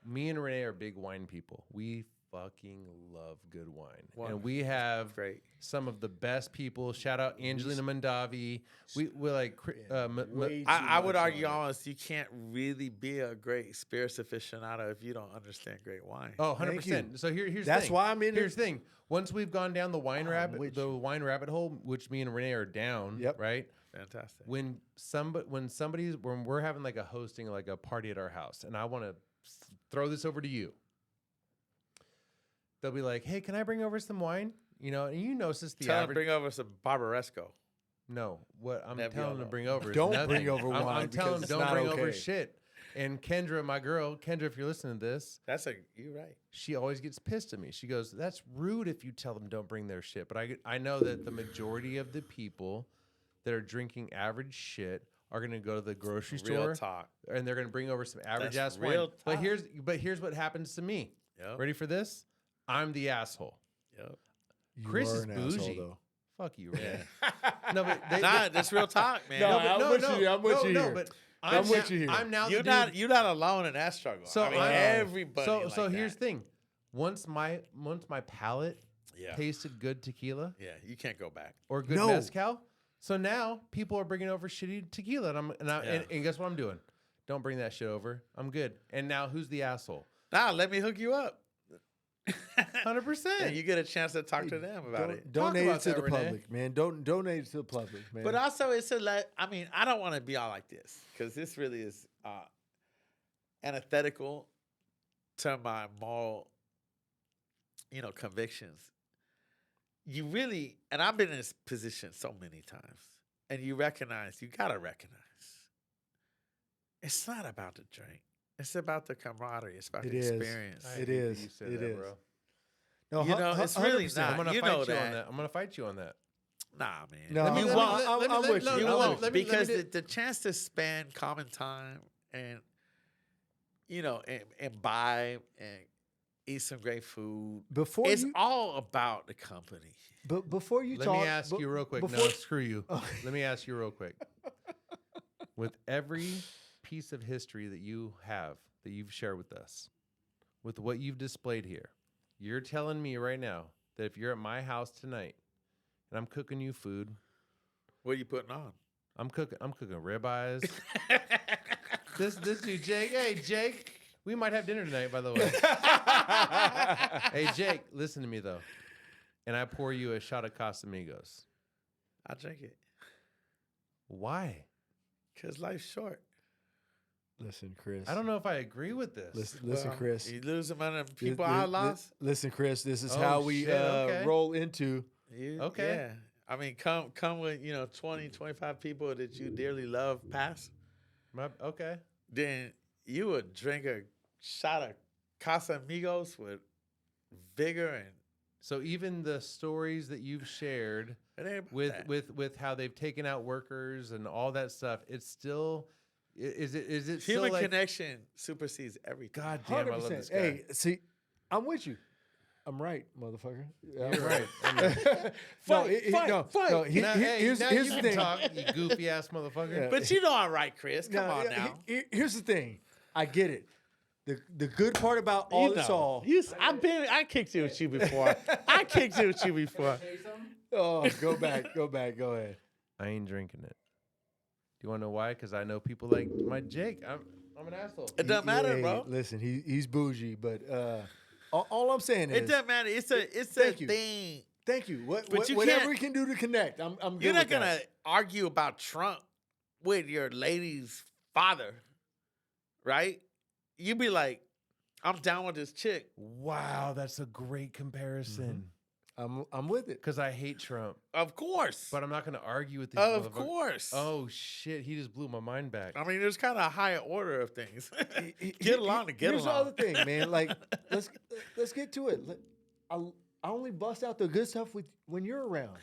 me and Rene are big wine people. We fucking love good wine. And we have some of the best people. Shout out Angelina Mondavi. We like I would argue almost you can't really be a great spirits aficionado if you don't understand great wine. Oh, 100%. So here's that's the thing. why I'm in. Here's the thing. Once we've gone down the wine rabbit hole, which me and Rene are down, right? Fantastic. When we're having like a hosting, like a party at our house, and I want to throw this over to you. They'll be like, "Hey, can I bring over some wine?" You know, and since the average, bring over some Barbaresco. No, what I'm telling them to bring over is don't nothing. bring over wine. I'm telling them don't bring over okay. shit. And Kendra, my girl, if you're listening to this, you're right. She always gets pissed at me. She goes, "That's rude if you tell them don't bring their shit." But I know that the majority of the people that are drinking average shit are going to go to the grocery Real store talk. and they're going to bring over some average That's ass wine. real But talk. here's what happens to me. Yep. Ready for this? I'm the asshole. Yep. Chris are is an asshole, bougie. though. Fuck you, Rene. No, but Nah, that's real talk, man. No, but I'm with you here. but I'm with you here. I'm now You're the dude. you're not alone in that struggle. So I mean, I'm- everybody. So like here's that. the thing. Once my palate Yeah. tasted good tequila Yeah, you can't go back. or good No. mezcal, so now people are bringing over shitty tequila, Yeah. and guess what I'm doing? Don't bring that shit over. I'm good. And now who's the asshole? Nah, let me hook you up. 100%. And you get a chance to talk to them about it. Donate about it to that, the Rene. public, man. Don't donate it to the public, man. But also, it's I mean, I don't want to be all like this because this really is antithetical to my moral, convictions. You really, and I've been in this position so many times, and you got to recognize, it's not about the drink. It's about the camaraderie. It's about It the is. experience. I It hate that is. you said It that, is. bro. no, You know, it's really 100%. not. I'm gonna You fight know you on that. that. I'm gonna fight you on that. Nah, man. No, you let me- won't. I'm with you. You I'm won't with let me because do- the chance to spend common time and and imbibe and eat some great food. Before It's you, all about the company. but before you Let talk, me ask you real quick. No, before- screw you. Oh. Let me ask you real quick. With every piece of history that you have, that you've shared with us, with what you've displayed here, you're telling me right now that if you're at my house tonight and I'm cooking you food, What are you putting on? I'm cooking ribeyes. This dude, Jake. Hey, Jake, we might have dinner tonight, by the way. Hey, Jake, listen to me though. And I pour you a shot of Casamigos. I drink it Why? because life's short. Listen, Chris. I don't know if I agree with this. Listen, Well, Chris. You lose them on Li- people li- I li- lost. Listen, Chris. This is Oh, how we shit, okay. roll into. Okay. Yeah. I mean, come with 20, 25 people that you dearly love pass. Okay. Then you would drink a shot of Casamigos with vigor and So even the stories that you've shared it ain't about with that. with how they've taken out workers and all that stuff, it's still is it Human still like connection supersedes everything. God damn, I love this guy. Hey, see, I'm with you. I'm right, motherfucker. Yeah, You're right. Here's now the you can thing. talk, you goofy ass motherfucker. Yeah. But you know I'm right, Chris. Come No, on yeah, now. Here's the thing. I get it. The good part about all this all. I kicked it with you before. I kicked it with you before. Oh, go back, go ahead. I ain't drinking it. Do you want to know why? Because I know people like my Jake. I'm an asshole. It doesn't matter, Hey, bro. Listen, he's bougie, but all I'm saying is It doesn't matter. It's a Thank you. thing. thank you. But you Whatever can't- we can do to connect, I'm good You're not with that. gonna argue about Trump with your lady's father, right? You be like, I'm down with this chick. Wow, that's a great comparison. I'm with it. Because I hate Trump, Of course. but I'm not going to argue with these Of motherfuckers. course. Oh shit, he just blew my mind back. I mean, there's kind of a higher order of things. He- Get along to get Here's along. the other thing, man. Like, let's get to it. I only bust out the good stuff when you're around.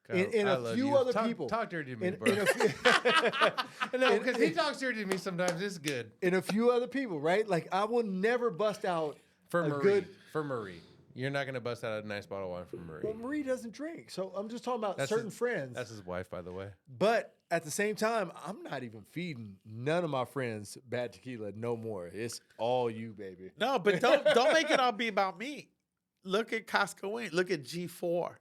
and I a love few you. other Talk- people. Talk dirty to me, In bro. a few, No, because he talks dirty to me sometimes. It's good. and a few other people, right? Like, I will never bust out For a Marie. good. For Marie. You're not going to bust out a nice bottle of wine for Marie. Well, Marie doesn't drink, so I'm just talking about That's certain his- friends. That's his wife, by the way. But at the same time, I'm not even feeding none of my friends bad tequila no more. It's all you, baby. No, but don't make it all be about me. Look at Costco Wing. Look at G4.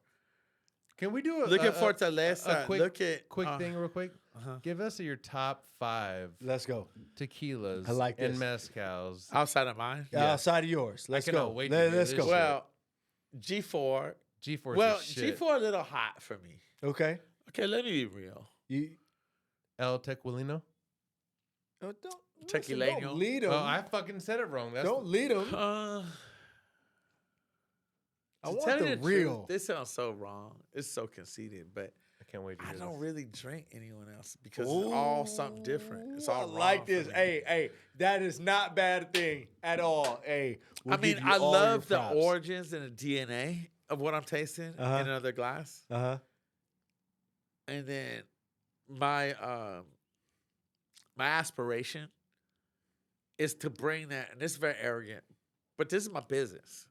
Can we do a Look at a Fortaleza. quick, Look at quick thing real quick? uh-huh. Give us your top 5 Let's go. tequilas I like and this. mezcals. outside of mine. Outside of yours. Let's cannot go. wait to hear Let's this go. shit. Well, G4. G4 Well, is shit. G4 a little hot for me. Okay. Okay, let me be real. You El Tequilino. don't Tequileño. Don't lead them. Oh, I fucking said it wrong. That's Don't lead them. I To want tell you the truth, real. this sounds so wrong. It's so conceited, but I can't wait to I hear don't this. really drink anyone else because it's all something different. It's all I wrong like for this. me. Hey, that is not bad thing at all. Hey, we'll I mean, give you I all your love the props. origins and the DNA of what I'm tasting Uh-huh. in another glass. Uh-huh. And then my my aspiration is to bring that, and this is very arrogant, but this is my business.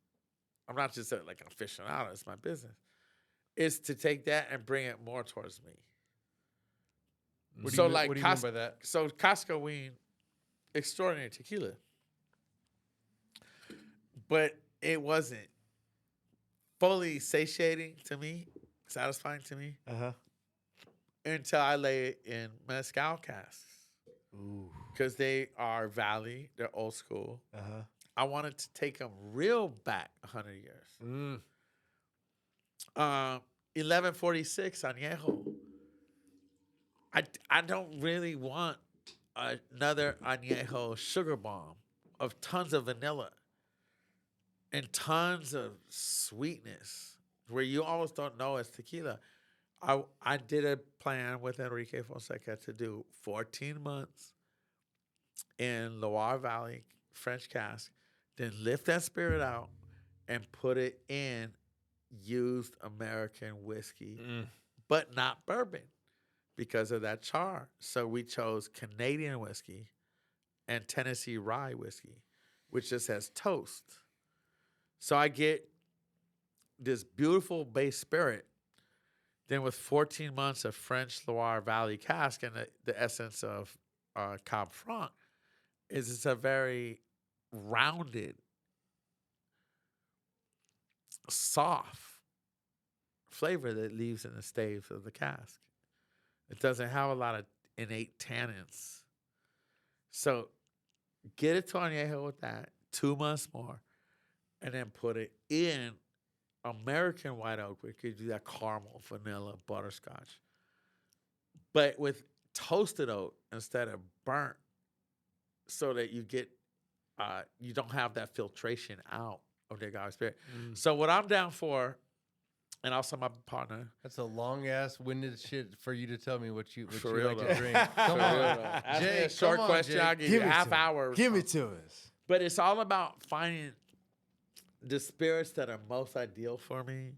I'm not just like an aficionado, it's my business. Is to take that and bring it more towards me. What do you mean by that? So Costco Ween, extraordinary tequila. But it wasn't fully satiating to me, satisfying to me, until I lay it in Mezcal casks. Because they are Valley, they're old school. I wanted to take them real back 100 years. 1146 Añejo. I don't really want another Añejo sugar bomb of tons of vanilla and tons of sweetness where you almost don't know it's tequila. I did a plan with Enrique Fonseca to do 14 months in Loire Valley, French cask, then lift that spirit out and put it in used American whiskey, but not bourbon because of that char. So we chose Canadian whiskey and Tennessee rye whiskey, which just has toast. So I get this beautiful base spirit, then with 14 months of French Loire Valley cask and the essence of Cab Franc, it's a very rounded, soft flavor that leaves in the staves of the cask. It doesn't have a lot of innate tannins. So get it to añejo with that, 2 months more, and then put it in American white oak. We could do that caramel, vanilla, butterscotch. But with toasted oak instead of burnt, so that you get, you don't have that filtration out of the agave spirit. So what I'm down for, and also my partner. That's a long ass winded shit for you to tell me what you like real, to drink. Come on, Jake. Short question. I'll give you a half hour. Give it to us. But it's all about finding the spirits that are most ideal for me,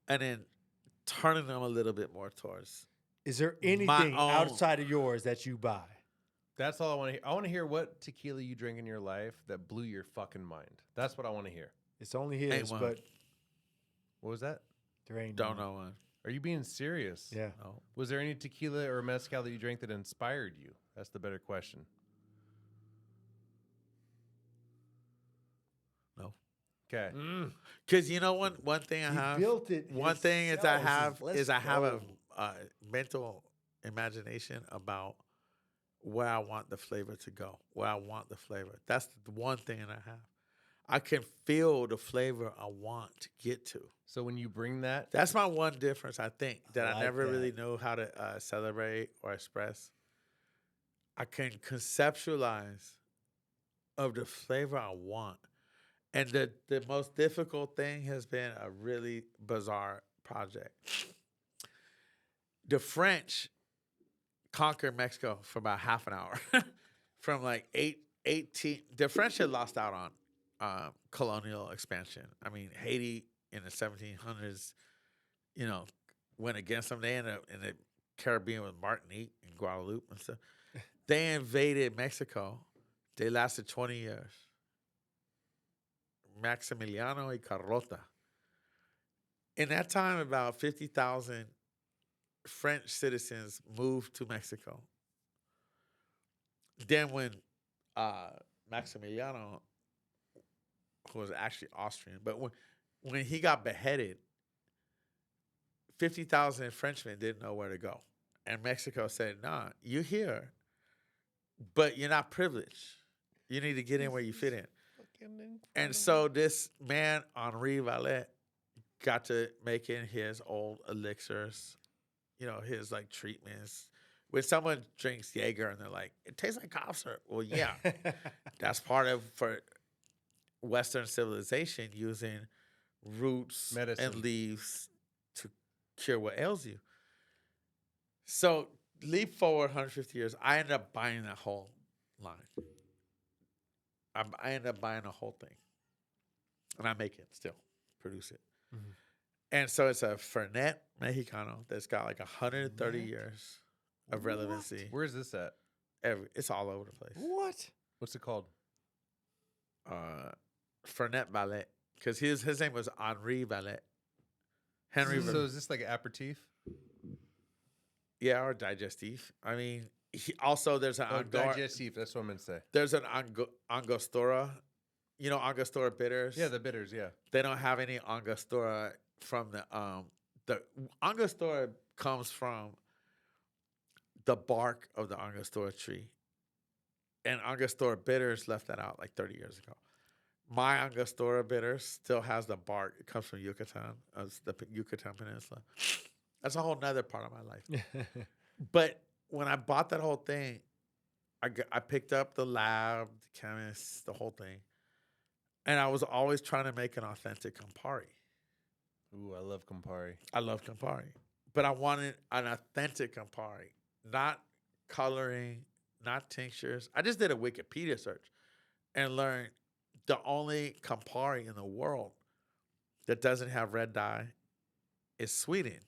and then turning them a little bit more towards. Is there anything outside of yours that you buy? That's all I want to hear. I want to hear what tequila you drink in your life that blew your fucking mind. That's what I want to hear. It's only his, but what was that? There ain't Don't know one. Are you being serious? Yeah. No. Was there any tequila or mezcal that you drank that inspired you? That's the better question. No. Okay. Because you know one thing I have. Built it. One thing is I have go. a mental imagination about where I want the flavor to go. Where I want the flavor. That's the one thing that I have. I can feel the flavor I want to get to. So when you bring that, that's my one difference, I think, that I never really that. knew how to celebrate or express. I can conceptualize of the flavor I want. And the most difficult thing has been a really bizarre project. The French conquered Mexico for about half an hour. From like 18. The French had lost out on colonial expansion. I mean, Haiti in the 1700s, went against them. They ended up in the Caribbean with Martinique and Guadeloupe and stuff. They invaded Mexico. They lasted 20 years. Maximiliano y Carlota. In that time, about 50,000 French citizens moved to Mexico. Then when Maximiliano, who was actually Austrian, but when he got beheaded, 50,000 Frenchmen didn't know where to go. And Mexico said, nah, you're here, but you're not privileged. You need to get in where you fit in. And so this man, Henri Valette, got to making his old elixirs, his like treatments. When someone drinks Jaeger and they're like, it tastes like cough syrup. Well, yeah, that's part of for Western civilization using roots medicine and leaves to cure what ails you. So leap forward 150 years, I ended up buying that whole line. I ended up buying the whole thing. And I make it still, produce it. Mm-hmm. And so it's a Fernet Mexicano that's got like 130 years of relevancy. Where's this at? It's all over the place. What? What's it called? Fernet Ballet, because his name was Henri Ballet. Henry. So is this like an aperitif? Yeah, or digestif. I mean, also there's an digestif. That's what I'm gonna say. There's an Angostura. You know Angostura bitters. Yeah, the bitters. Yeah, they don't have any Angostura from the Angostura comes from the bark of the Angostura tree, and Angostura bitters left that out like 30 years ago. My Angostura bitters still has the bark. It comes from Yucatan, the Yucatan Peninsula. That's a whole nother part of my life. But when I bought that whole thing, I picked up the lab, the chemist, the whole thing. And I was always trying to make an authentic Campari. Ooh, I love Campari. I love Campari. But I wanted an authentic Campari, not coloring, not tinctures. I just did a Wikipedia search and learned the only Campari in the world that doesn't have red dye is Sweden.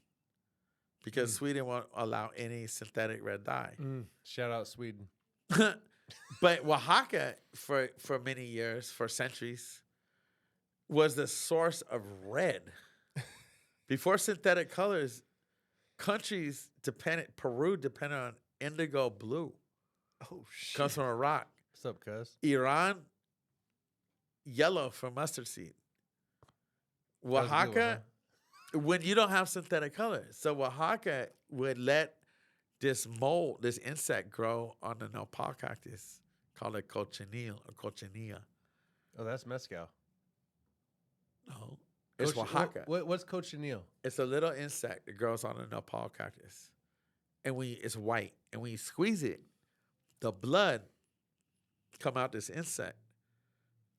Because Sweden won't allow any synthetic red dye. Shout out Sweden. But Oaxaca, for many years, for centuries, was the source of red. Before synthetic colors, countries Peru depended on indigo blue. Oh, shit. Comes from a rock. What's up, cuz? Iran, yellow from mustard seed. Oaxaca, when you don't have synthetic colors. So Oaxaca would let this insect grow on the nopal cactus called a cochineal or cochinilla. Oh, that's mezcal. No, it's Oaxaca. What's cochineal? It's a little insect that grows on a nopal cactus, and it's white. And when you squeeze it, the blood come out this insect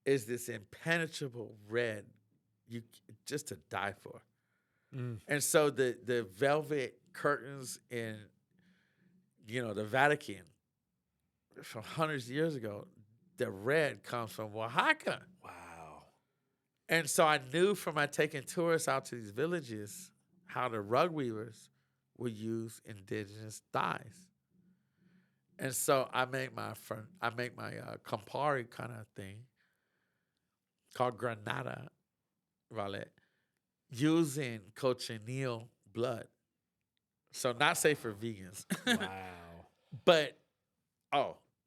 is this impenetrable red, just to die for. And so the velvet curtains in the Vatican from hundreds of years ago, the red comes from Oaxaca. Wow. And so I knew from my taking tourists out to these villages how the rug weavers would use indigenous dyes. And so I make my Campari kind of thing called Granada Valet using cochineal blood. So not safe for vegans. Wow. But,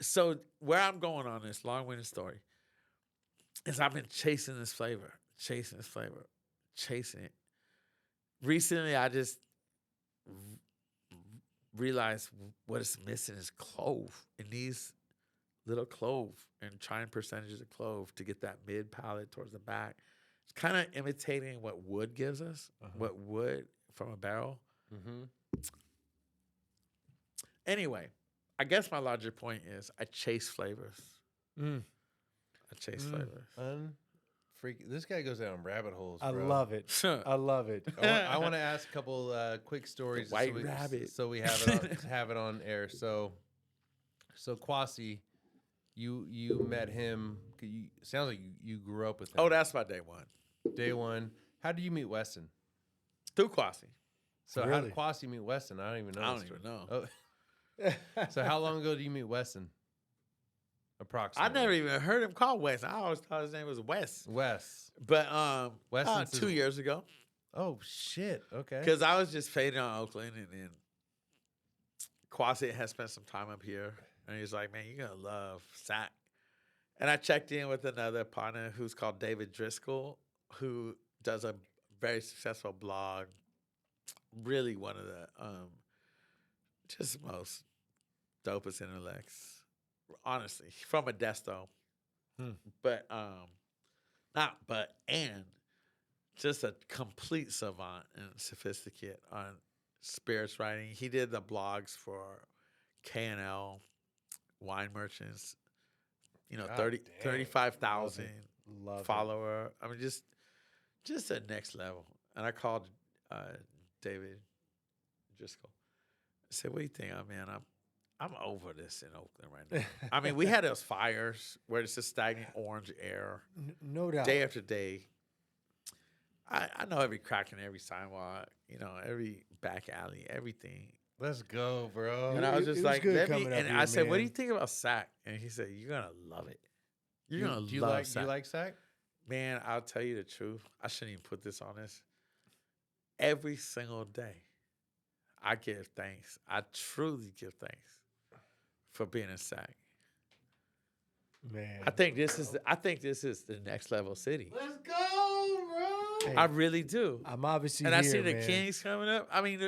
so where I'm going on this long-winded story is I've been chasing this flavor, chasing it. Recently, I just realized what it's missing is clove. It needs little clove and trying percentages of clove to get that mid palate towards the back. It's kind of imitating what wood gives us, what wood from a barrel. Anyway, I guess my larger point is I chase flavors. I chase flavors. This guy goes down rabbit holes, bro. I love it. I love it. I want to ask a couple quick stories. White rabbit. So we have it on air. So Kwasi, you met him. Sounds like you grew up with him. Oh, that's my day one. Day one. How did you meet Weston? Through Kwasi. So how did Kwasi meet Weston? I don't even know. I don't even know. Oh. So how long ago did you meet Weston? Approximately. I never even heard him called Wes. I always thought his name was Wes. But Weston's 2 years ago. Oh shit. Okay. Because I was just fading on Oakland, and then Kwasi had spent some time up here, and he's like, "Man, you're gonna love Sac." And I checked in with another partner who's called David Driscoll, who does a very successful blog. Really one of the just most dopest intellects. Honestly, from a desto. And just a complete savant and sophisticate on spirits writing. He did the blogs for K&L, wine merchants, 35,000 follower. I mean, just a next level. And I called David Driscoll. I said, "What do you think? I'm over this in Oakland right now." I mean, we had those fires where it's just stagnant orange air. No doubt. Day after day. I know every crack in every sidewalk, every back alley, everything. Let's go, bro. And I was just like, good let me. coming up And here, I said, what do man. you think about Sac? And he said, you're gonna love it. You're gonna do you love like Sac. you like Sac? Man, I'll tell you the truth. I shouldn't even put this on this. Every single day, I give thanks. I truly give thanks for being in Sac. Man. I think this is the next level city. Let's go, bro. Hey, I really do. I'm obviously And here, I see the man. Kings coming up. I mean,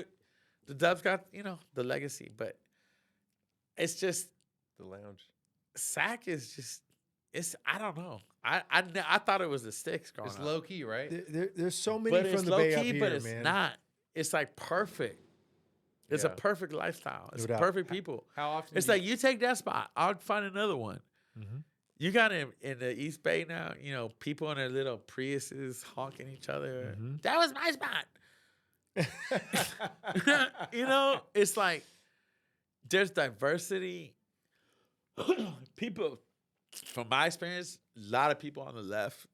the Dubs got, the legacy, but it's just The lounge. Sac is just I don't know. I thought it was the Sticks growing It's up. low key, right? There's so many But from it's the low Bay key, up here, but it's man. not. It's like perfect. It's a Yeah. perfect lifestyle. It's doubt. perfect people. How often? It's like you take that spot, I'll find another one. Mm-hmm. You got in the East Bay now, people in their little Priuses honking each other. Mm-hmm. That was my spot. It's like there's diversity. People, from my experience, a lot of people on the left,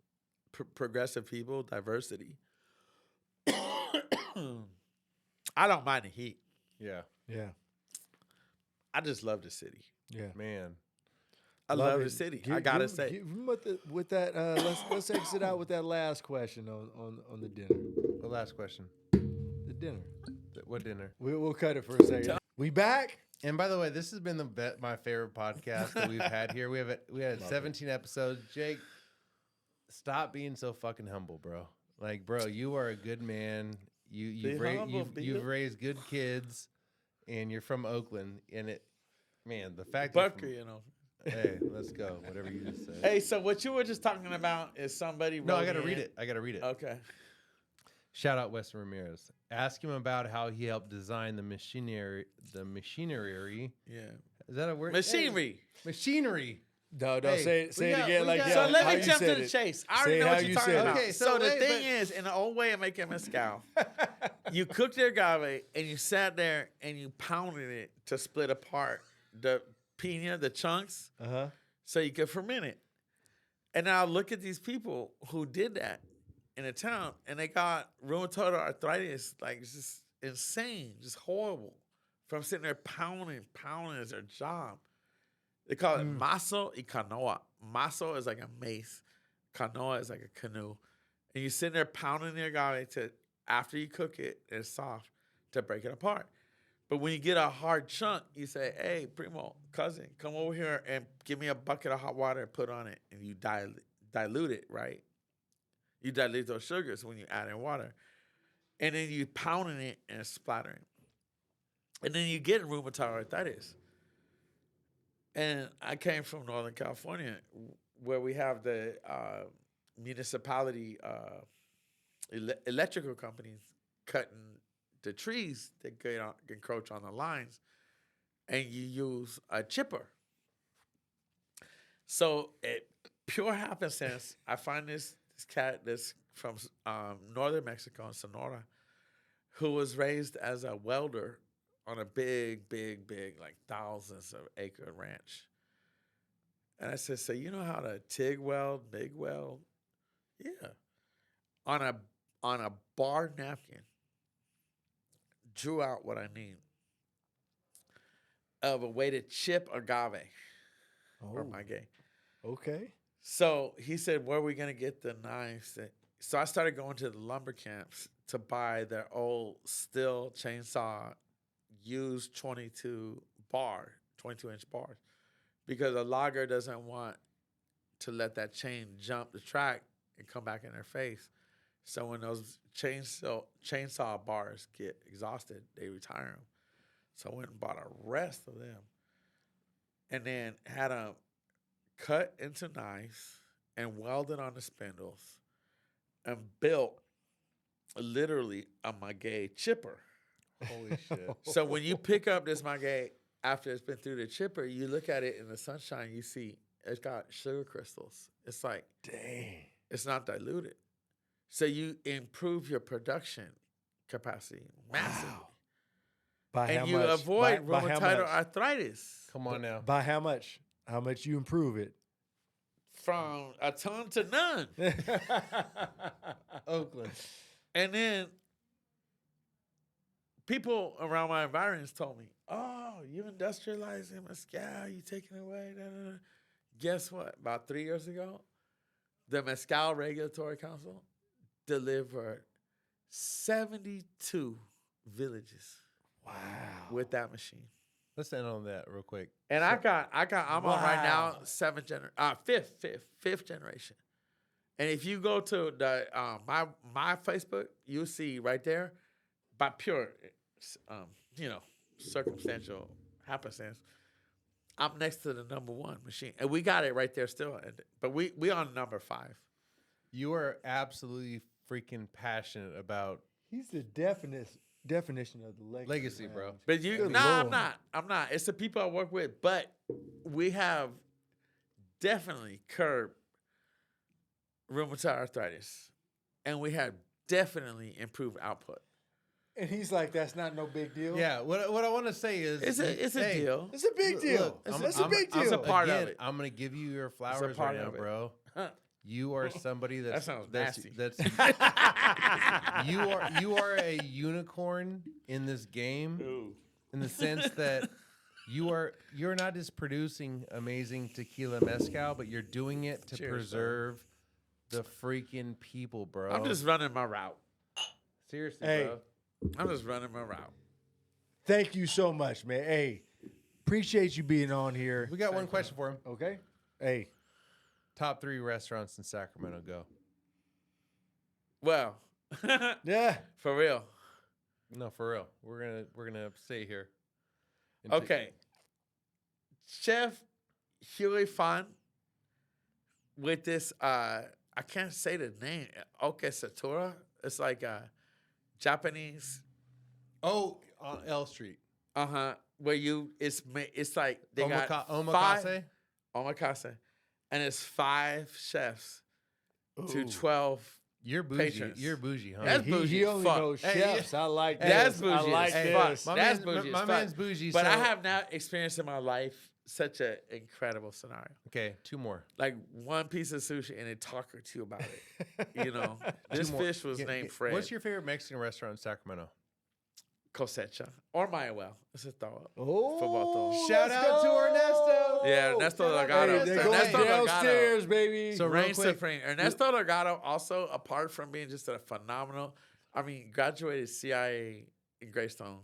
progressive people, diversity. I don't mind the heat. Yeah, Yeah. I just love the city. Yeah. man. I love the city. I gotta say. With that, let's exit out with that last question on the dinner. The last question. The dinner. What dinner? We'll cut it for a second. We back. And by the way, this has been my favorite podcast that we've had here. We had 17 episodes. Jake, stop being so fucking humble, bro. Like, bro, you are a good man. You've raised good kids, and you're from Oakland. And the fact that Bucker, hey, let's go. Whatever you just said. Hey, so what you were just talking about is somebody. No, I gotta read it. Okay. Shout out Wes Ramirez. Ask him about how he helped design the machinery. Yeah. Is that a word? Machinery. Hey, machinery. No, Hey, say it again like So how let me you jump to said the it. chase. I Say already it know how what you you're talking said it. about. Okay, so the wait, thing is, in the old way of making mezcal, you cooked your agave and you sat there and you pounded it to split apart the piña, the chunks, so you could ferment it. And now look at these people who did that in a town, and they got rheumatoid arthritis, like just insane, just horrible, from sitting there pounding as their job. They call it maso y canoa. Maso is like a mace. Canoa is like a canoe. And you sit there pounding the agave to, after you cook it, and it's soft, to break it apart. But when you get a hard chunk, you say, hey, primo, cousin, come over here and give me a bucket of hot water and put on it. And you dilute it, right? You dilute those sugars when you add in water. And then you pounding it and splattering. And then you get rheumatoid arthritis. And I came from Northern California, where we have the municipality electrical companies cutting the trees that encroach on the lines, and you use a chipper. So, pure happenstance, I find this cat that's from northern Mexico in Sonora, who was raised as a welder on a big, like thousands of acre ranch. And I said, so you know how to TIG weld, MIG weld? Yeah. On a bar napkin, drew out what I need of a way to chip agave for my gay. Okay. So he said, where are we going to get the knives? So I started going to the lumber camps to buy their old steel chainsaw, used 22-inch bars, because a logger doesn't want to let that chain jump the track and come back in their face. So when those chainsaw bars get exhausted, they retire them. So I went and bought a rest of them, and then had them cut into knives and welded on the spindles, and built literally a maguey chipper. Holy shit. So when you pick up this maguey after it's been through the chipper, you look at it in the sunshine, you see it's got sugar crystals. It's like, dang, it's not diluted. So you improve your production capacity massively. By and how you much? avoid By how rheumatoid much? arthritis. Come on now. By how much? How much you improve it? From a ton to none. Oakland. And then people around my environs told me, "Oh, you industrializing mezcal, you taking it away." Da, da, da. Guess what? About 3 years ago, the Mezcal Regulatory Council delivered 72 villages. Wow. With that machine. Let's end on that real quick. And I'm on right now fifth generation. And if you go to the my Facebook, you'll see right there, by pure circumstantial happenstance, I'm next to the number 1 machine, and we got it right there still. But we on number 5. You are absolutely freaking passionate about. He's the definition of the legacy, bro. But I'm not. It's the people I work with, but we have definitely curbed rheumatoid arthritis, and we have definitely improved output. And he's like, that's not no big deal. Yeah, what I want to say is it's a deal. It's a big deal. It's a big deal. It's a part of it. I'm gonna give you your flowers right now, bro. You are somebody that sounds nasty. That's you are a unicorn in this game. Ooh. In the sense that you're not just producing amazing tequila mezcal, but you're doing it to preserve the freaking people, bro. I'm just running my route. Seriously, bro. I'm just running my route. Thank you so much, man. Hey, appreciate you being on here. We got one question for him. Okay. Hey. Top 3 restaurants in Sacramento, go. Well, yeah, for real. No, for real. We're gonna stay here. Okay. Chef Huey Fan with this I can't say the name. Okesatura. It's like Japanese. Oh, on L Street. Where it's like they got omakase. Omakase. And it's 5 chefs to 12 You're bougie. patrons. You're bougie, huh? That's bougie. He only knows chefs. I like this. That's bougie. I like this. That's bougie. My man's bougie. But I have not experienced in my life such an incredible scenario. Okay, 2 more. Like 1 piece of sushi and a talk or 2 about it. This fish was named Fred. What's your favorite Mexican restaurant in Sacramento? Cosecha or Mayahuel. It's a throw up. Oh, shout out to Ernesto. Yeah, Ernesto Delgado. Hey, Ernesto downstairs, baby. So reign supreme. Ernesto Delgado also, apart from being just a phenomenal, graduated CIA in Greystone.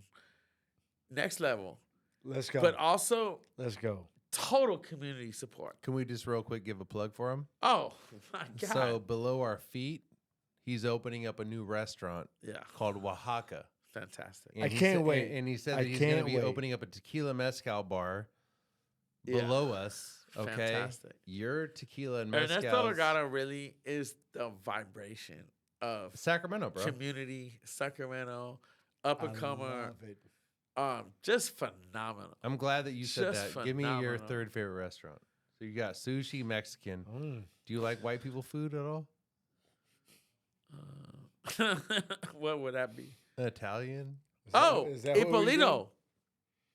Next level. Let's go. But also, let's go. Total community support. Can we just real quick give a plug for him? Oh, my God. So below our feet, he's opening up a new restaurant called Oaxaca. Fantastic. And I can't wait. And he said that he's going to be opening up a tequila mezcal bar below us. Okay. Fantastic. Your tequila and mezcal. Ernesto Delgado really is the vibration of Sacramento, bro. Community, Sacramento, up and comer. Just phenomenal. I'm glad that you said that. Phenomenal. Give me your 3rd favorite restaurant. So you got sushi, Mexican. Do you like white people food at all? What would that be? Italian? Is that Ippolito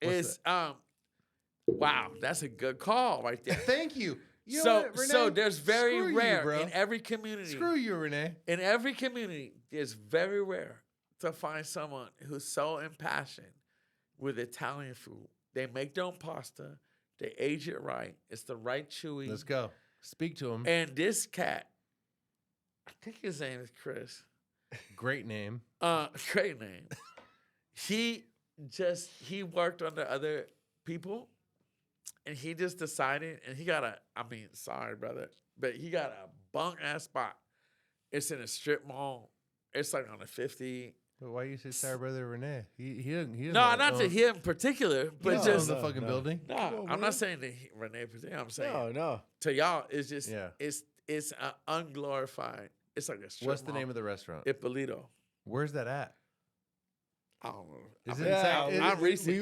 is wow, that's a good call right there. Thank you. So there's very rare bro. in every community. Screw you, Rene. In every community, it's very rare to find someone who's so impassioned with Italian food. They make their own pasta. They age it right. It's the right chewy. Let's go. Speak to him. And this cat, I think his name is Chris. Great name. Great name. He worked under other people, and he just decided, and he got sorry, brother, but he got a bunk ass spot. It's in a strip mall. It's like on a 50. But why you say sorry, brother Rene? He doesn't. No, not to him in particular, but just the fucking building. No, I'm not saying that Rene. I'm saying no. To y'all, it's just it's an unglorified. It's like a strip What's the mall. name of the restaurant? Ippolito. Where's that at? I don't know. Is it I'm recent.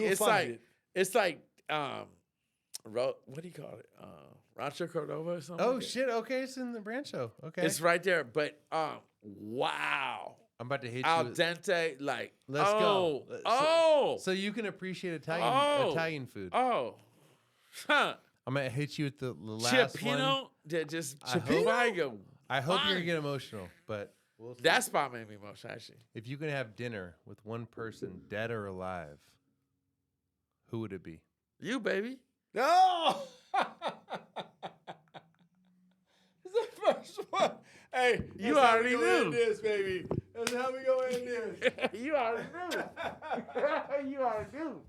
It's like what do you call it? Rancho Cordova or something? Oh like shit! Okay, it's in the Rancho. Okay, it's right there. But wow. I'm about to hit Al you. dente, like Let's go. So you can appreciate Italian food. Oh, huh. I'm gonna hit you with the last Cioppino, one. Cioppino. I hope you're gonna get emotional, but We'll see. That spot made me emotional, actually. If you could have dinner with one person, dead or alive, who would it be? You, baby. No! It's the first one. Hey, You that's how already we gonna knew. end this, baby. That's how we gonna end this. You already knew. You already knew.